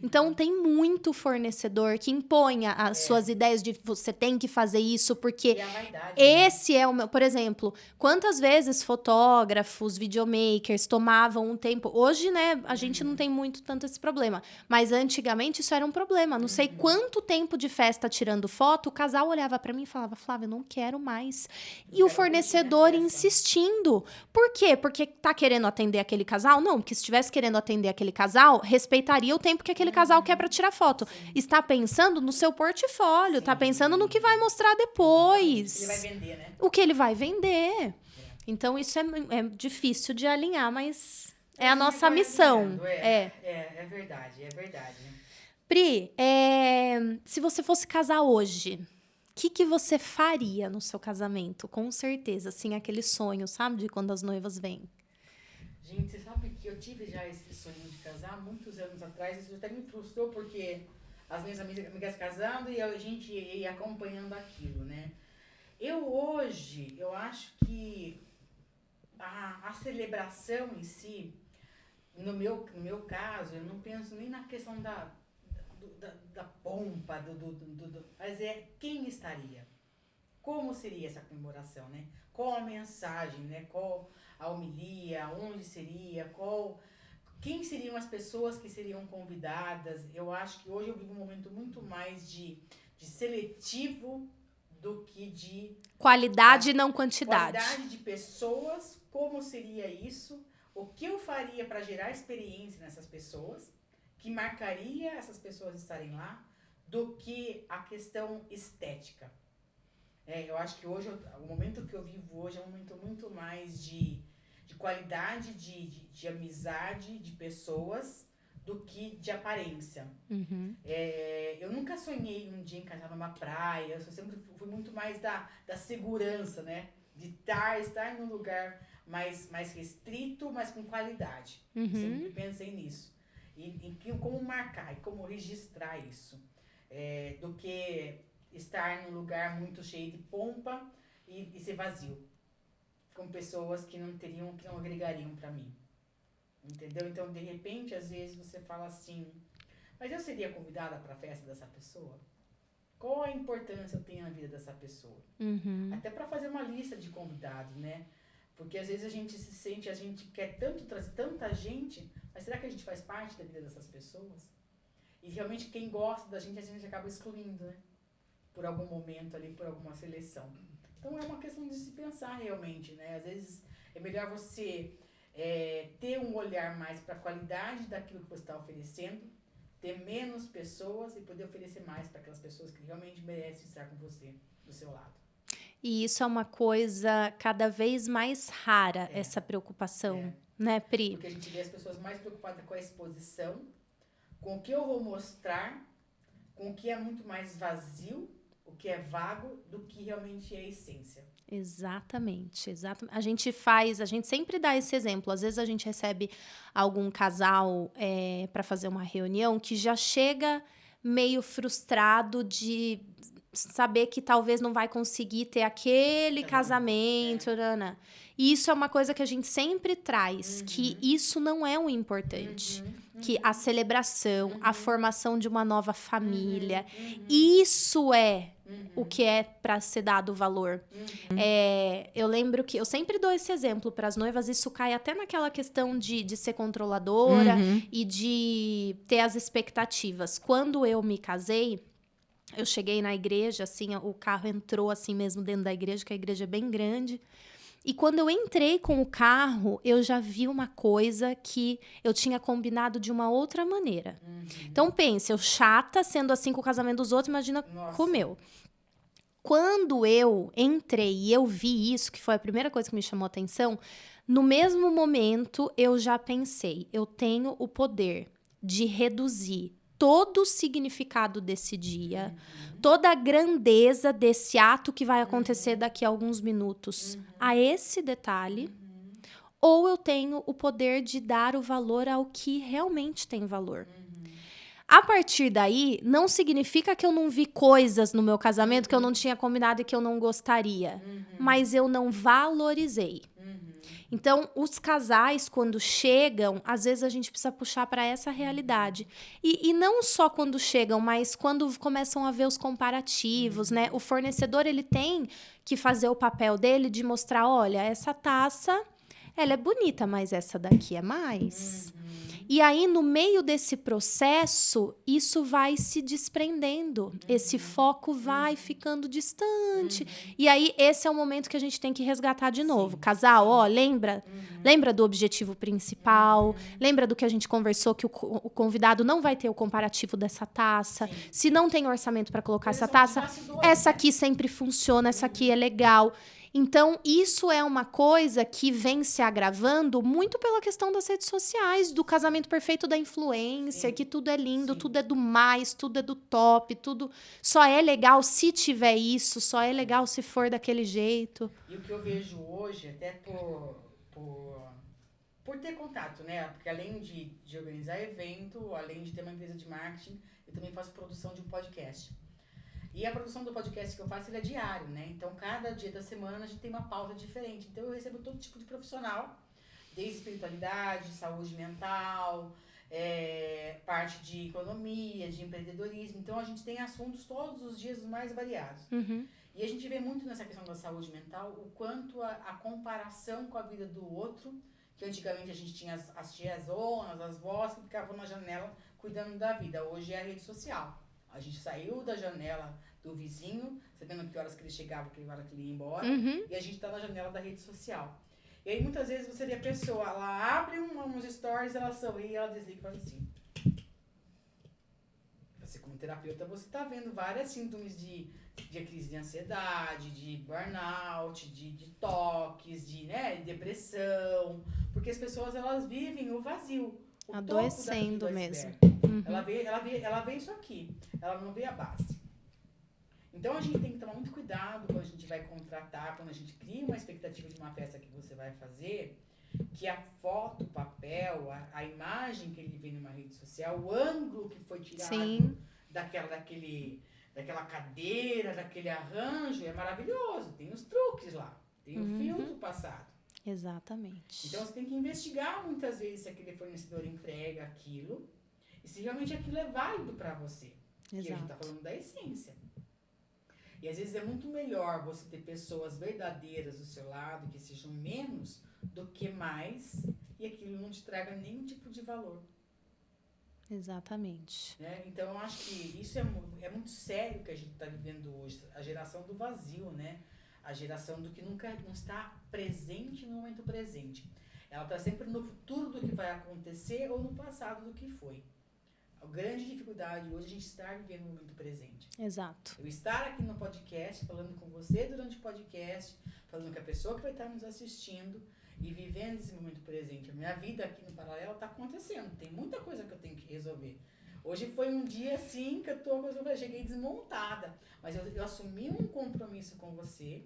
Então, tem muito fornecedor que impõe as suas ideias de você tem que fazer isso, porque E a vaidade, esse é o meu... Por exemplo, quantas vezes fotógrafos, videomakers tomavam um tempo... Hoje, né, a gente não tem muito tanto esse problema. Mas antigamente isso era um problema. Não sei quanto tempo de festa tirando foto, o casal olhava pra mim e falava, Flávia, eu não quero mais. E o fornecedor insistindo. Por quê? Porque tá querendo atender aquele casal? Não, porque se estivesse querendo atender aquele casal, respeitaria o tempo que aquele casal quer pra tirar foto. Está pensando no seu portfólio, tá pensando no que vai mostrar depois. Ele vai vender, né? O que ele vai vender. Então, isso é difícil de alinhar, mas é a nossa missão. É verdade, é verdade. Pri, se você fosse casar hoje, o que você faria no seu casamento? Com certeza, assim, aquele sonho, sabe? De quando as noivas vêm. Gente, você sabe que eu tive já esse sonho de casar muitos anos atrás. Isso até me frustrou, porque as minhas amigas casando e a gente ia acompanhando aquilo, né? Eu acho que a celebração em si, no meu caso, eu não penso nem na questão da pompa, mas é quem estaria. Como seria essa comemoração, né? Qual a mensagem, né? Qual a homilia, onde seria, quem seriam as pessoas que seriam convidadas. Eu acho que hoje eu vivo um momento muito mais de seletivo do que de... Qualidade e não quantidade. Qualidade de pessoas, como seria isso, o que eu faria para gerar experiência nessas pessoas, que marcaria essas pessoas estarem lá, do que a questão estética. Eu acho que hoje, o momento que eu vivo hoje é um momento muito mais de qualidade, de amizade, de pessoas, do que de aparência. Eu nunca sonhei um dia em casar numa praia, eu sempre fui muito mais da segurança, né? De estar num lugar mais restrito, mas com qualidade. Sempre pensei nisso. E como marcar e como registrar isso. Do que estar num lugar muito cheio de pompa e ser vazio. Com pessoas que não agregariam para mim. Entendeu? Então, de repente, às vezes você fala assim, mas eu seria convidada para a festa dessa pessoa? Qual a importância eu tenho na vida dessa pessoa? Até para fazer uma lista de convidados, né? Porque às vezes a gente se sente, a gente quer tanto trazer tanta gente, mas será que a gente faz parte da vida dessas pessoas? E realmente quem gosta da gente, a gente acaba excluindo, né? Por algum momento ali, por alguma seleção. Então é uma questão de se pensar realmente, né? Às vezes é melhor você ter um olhar mais para a qualidade daquilo que você está oferecendo, ter menos pessoas e poder oferecer mais para aquelas pessoas que realmente merecem estar com você do seu lado. E isso é uma coisa cada vez mais rara, essa preocupação, né, Pri? Porque a gente vê as pessoas mais preocupadas com a exposição, com o que eu vou mostrar, com o que é muito mais vazio, o que é vago, do que realmente é a essência. Exatamente. A gente sempre dá esse exemplo. Às vezes a gente recebe algum casal para fazer uma reunião que já chega meio frustrado de saber que talvez não vai conseguir ter aquele casamento. E isso é uma coisa que a gente sempre traz, que isso não é o importante. Que a celebração, a formação de uma nova família, isso é o que é para ser dado valor. Eu lembro que eu sempre dou esse exemplo para as noivas, isso cai até naquela questão de ser controladora e de ter as expectativas. Quando eu me casei, eu cheguei na igreja, assim, o carro entrou assim mesmo dentro da igreja, que a igreja é bem grande. E quando eu entrei com o carro, eu já vi uma coisa que eu tinha combinado de uma outra maneira. Então, pense, eu chata, sendo assim com o casamento dos outros, imagina com o meu. Quando eu entrei e eu vi isso, que foi a primeira coisa que me chamou a atenção, no mesmo momento eu já pensei, eu tenho o poder de reduzir todo o significado desse dia, toda a grandeza desse ato que vai acontecer daqui a alguns minutos a esse detalhe, ou eu tenho o poder de dar o valor ao que realmente tem valor. A partir daí, não significa que eu não vi coisas no meu casamento que eu não tinha combinado e que eu não gostaria, mas eu não valorizei. Então, os casais, quando chegam, às vezes a gente precisa puxar para essa realidade. E não só quando chegam, mas quando começam a ver os comparativos, né? O fornecedor, ele tem que fazer o papel dele de mostrar, olha, essa taça, ela é bonita, mas essa daqui é mais. E aí, no meio desse processo, isso vai se desprendendo. Esse foco vai ficando distante. E aí, esse é o momento que a gente tem que resgatar de novo. Casal, ó, lembra? Lembra do objetivo principal? Lembra do que a gente conversou, que o convidado não vai ter o comparativo dessa taça? Se não tem orçamento para colocar essa taça, essa aqui sempre funciona, essa aqui é legal. Então, isso é uma coisa que vem se agravando muito pela questão das redes sociais, do casamento perfeito da influência, que tudo é lindo, tudo é do mais, tudo é do top, tudo só é legal se tiver isso, só é legal se for daquele jeito. E o que eu vejo hoje, até por ter contato, né? Porque além de organizar evento, além de ter uma empresa de marketing, eu também faço produção de um podcast. E a produção do podcast que eu faço, ele é diário, né? Então, cada dia da semana a gente tem uma pauta diferente. Então, eu recebo todo tipo de profissional, desde espiritualidade, saúde mental, parte de economia, de empreendedorismo. Então, a gente tem assuntos todos os dias mais variados. E a gente vê muito nessa questão da saúde mental o quanto a comparação com a vida do outro, que antigamente a gente tinha as tiazonas, as vós que ficavam na janela cuidando da vida. Hoje é a rede social. A gente saiu da janela do vizinho, sabendo que horas que ele chegava, que hora que ele ia embora, e a gente tá na janela da rede social. E aí, muitas vezes, você vê a pessoa, ela abre uns stories, ela sorri, ela desliga e faz assim. Você, como terapeuta, você tá vendo várias síndromes de crise de ansiedade, de burnout, de toques, de depressão, porque as pessoas, elas vivem o vazio. Adoecendo mesmo. Ela vê isso aqui, ela não vê a base. Então, a gente tem que tomar muito cuidado quando a gente vai contratar, quando a gente cria uma expectativa de uma festa que você vai fazer, que a foto, o papel, a imagem que ele vê numa rede social, o ângulo que foi tirado daquela cadeira, daquele arranjo, é maravilhoso. Tem os truques lá, tem o filtro passado. Exatamente. Então, você tem que investigar muitas vezes se aquele fornecedor entrega aquilo e se realmente aquilo é válido para você. Exato. Porque a gente tá falando da essência. E às vezes é muito melhor você ter pessoas verdadeiras do seu lado, que sejam menos do que mais, e aquilo não te traga nenhum tipo de valor. Exatamente. Né? Então, eu acho que isso é muito sério que a gente está vivendo hoje. A geração do vazio, né? A geração do que nunca não está presente no momento presente. Ela está sempre no futuro do que vai acontecer ou no passado do que foi. A grande dificuldade hoje é a gente estar vivendo no momento presente. Exato. Eu estar aqui no podcast, falando com você durante o podcast, falando com a pessoa que vai estar nos assistindo e vivendo esse momento presente. A minha vida aqui no paralelo está acontecendo. Tem muita coisa que eu tenho que resolver. Hoje foi um dia assim que eu cheguei desmontada. Mas eu assumi um compromisso com você.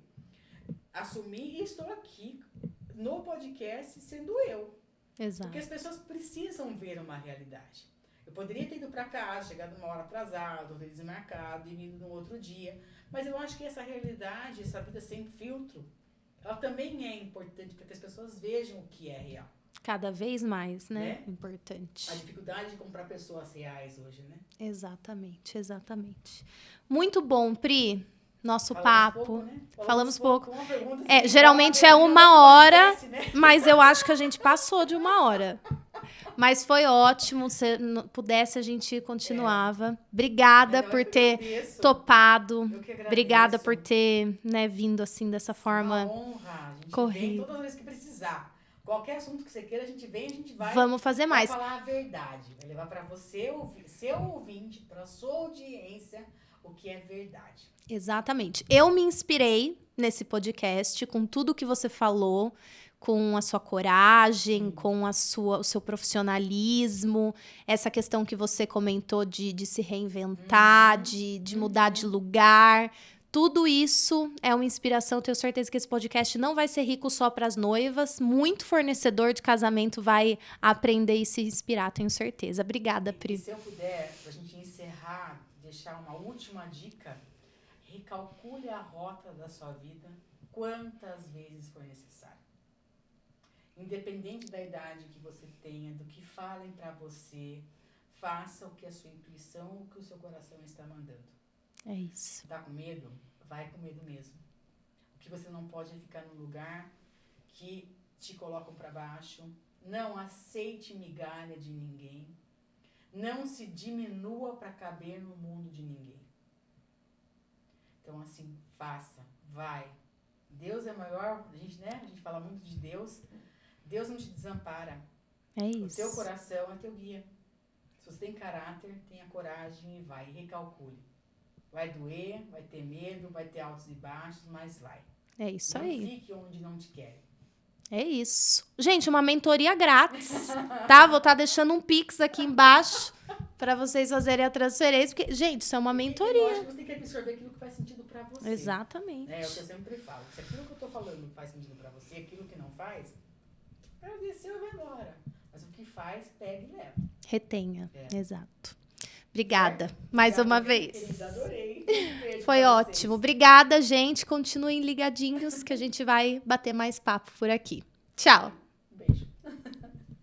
Assumi e estou aqui no podcast sendo eu. Exato. Porque as pessoas precisam ver uma realidade. Eu poderia ter ido para casa, chegado uma hora atrasado, ter desmarcado e vindo no outro dia. Mas eu acho que essa realidade, essa vida sem filtro, ela também é importante para que as pessoas vejam o que é real. Cada vez mais, né? Importante. A dificuldade de comprar pessoas reais hoje, né? Exatamente, exatamente. Muito bom, Pri. Nosso Falamos papo. Pouco, né? Falamos pouco. Pergunta, geralmente é 1 hora, acontece, né? Mas eu acho que a gente passou de 1 hora. Mas foi ótimo. Se pudesse, a gente continuava. Obrigada por ter topado. Obrigada por ter, né, vindo assim dessa forma. Uma honra. A gente corrida. Vem todas as vezes que precisar. Qualquer assunto que você queira, a gente vem, a gente vai. Vamos fazer mais. Vai falar a verdade. Vai levar para você, seu ouvinte, para sua audiência, o que é verdade. Exatamente. Eu me inspirei nesse podcast com tudo que você falou, com a sua coragem, com o seu profissionalismo, essa questão que você comentou de se reinventar, de mudar de lugar. Tudo isso é uma inspiração. Tenho certeza que esse podcast não vai ser rico só para as noivas. Muito fornecedor de casamento vai aprender e se inspirar, tenho certeza. Obrigada, Pri. E se eu puder, para a gente encerrar, deixar uma última dica, recalcule a rota da sua vida quantas vezes for necessário. Independente da idade que você tenha, do que falem para você, faça o que a sua intuição, o que o seu coração está mandando. É isso. Tá com medo? Vai com medo mesmo. O que você não pode é ficar num lugar que te colocam para baixo. Não aceite migalha de ninguém. Não se diminua para caber no mundo de ninguém. Então, assim, faça, vai. Deus é maior, a gente fala muito de Deus. Deus não te desampara. É isso. O teu coração é teu guia. Se você tem caráter, tenha coragem e vai, recalcule. Vai doer, vai ter medo, vai ter altos e baixos, mas vai. É isso não aí. Não fique onde não te querem. É isso. Gente, uma mentoria grátis, tá? Vou estar deixando um Pix aqui embaixo para vocês fazerem a transferência, porque, gente, isso é uma mentoria. Eu acho que você tem que absorver aquilo que faz sentido para você. Exatamente. É o que eu sempre falo. Se aquilo que eu tô falando faz sentido para você, aquilo que não faz, agradeceu e vai embora. Mas o que faz, pega e leva. Retenha. Exato. Obrigada. Mais uma vez. Adorei. Foi ótimo. Obrigada, gente. Continuem ligadinhos que a gente vai bater mais papo por aqui. Tchau.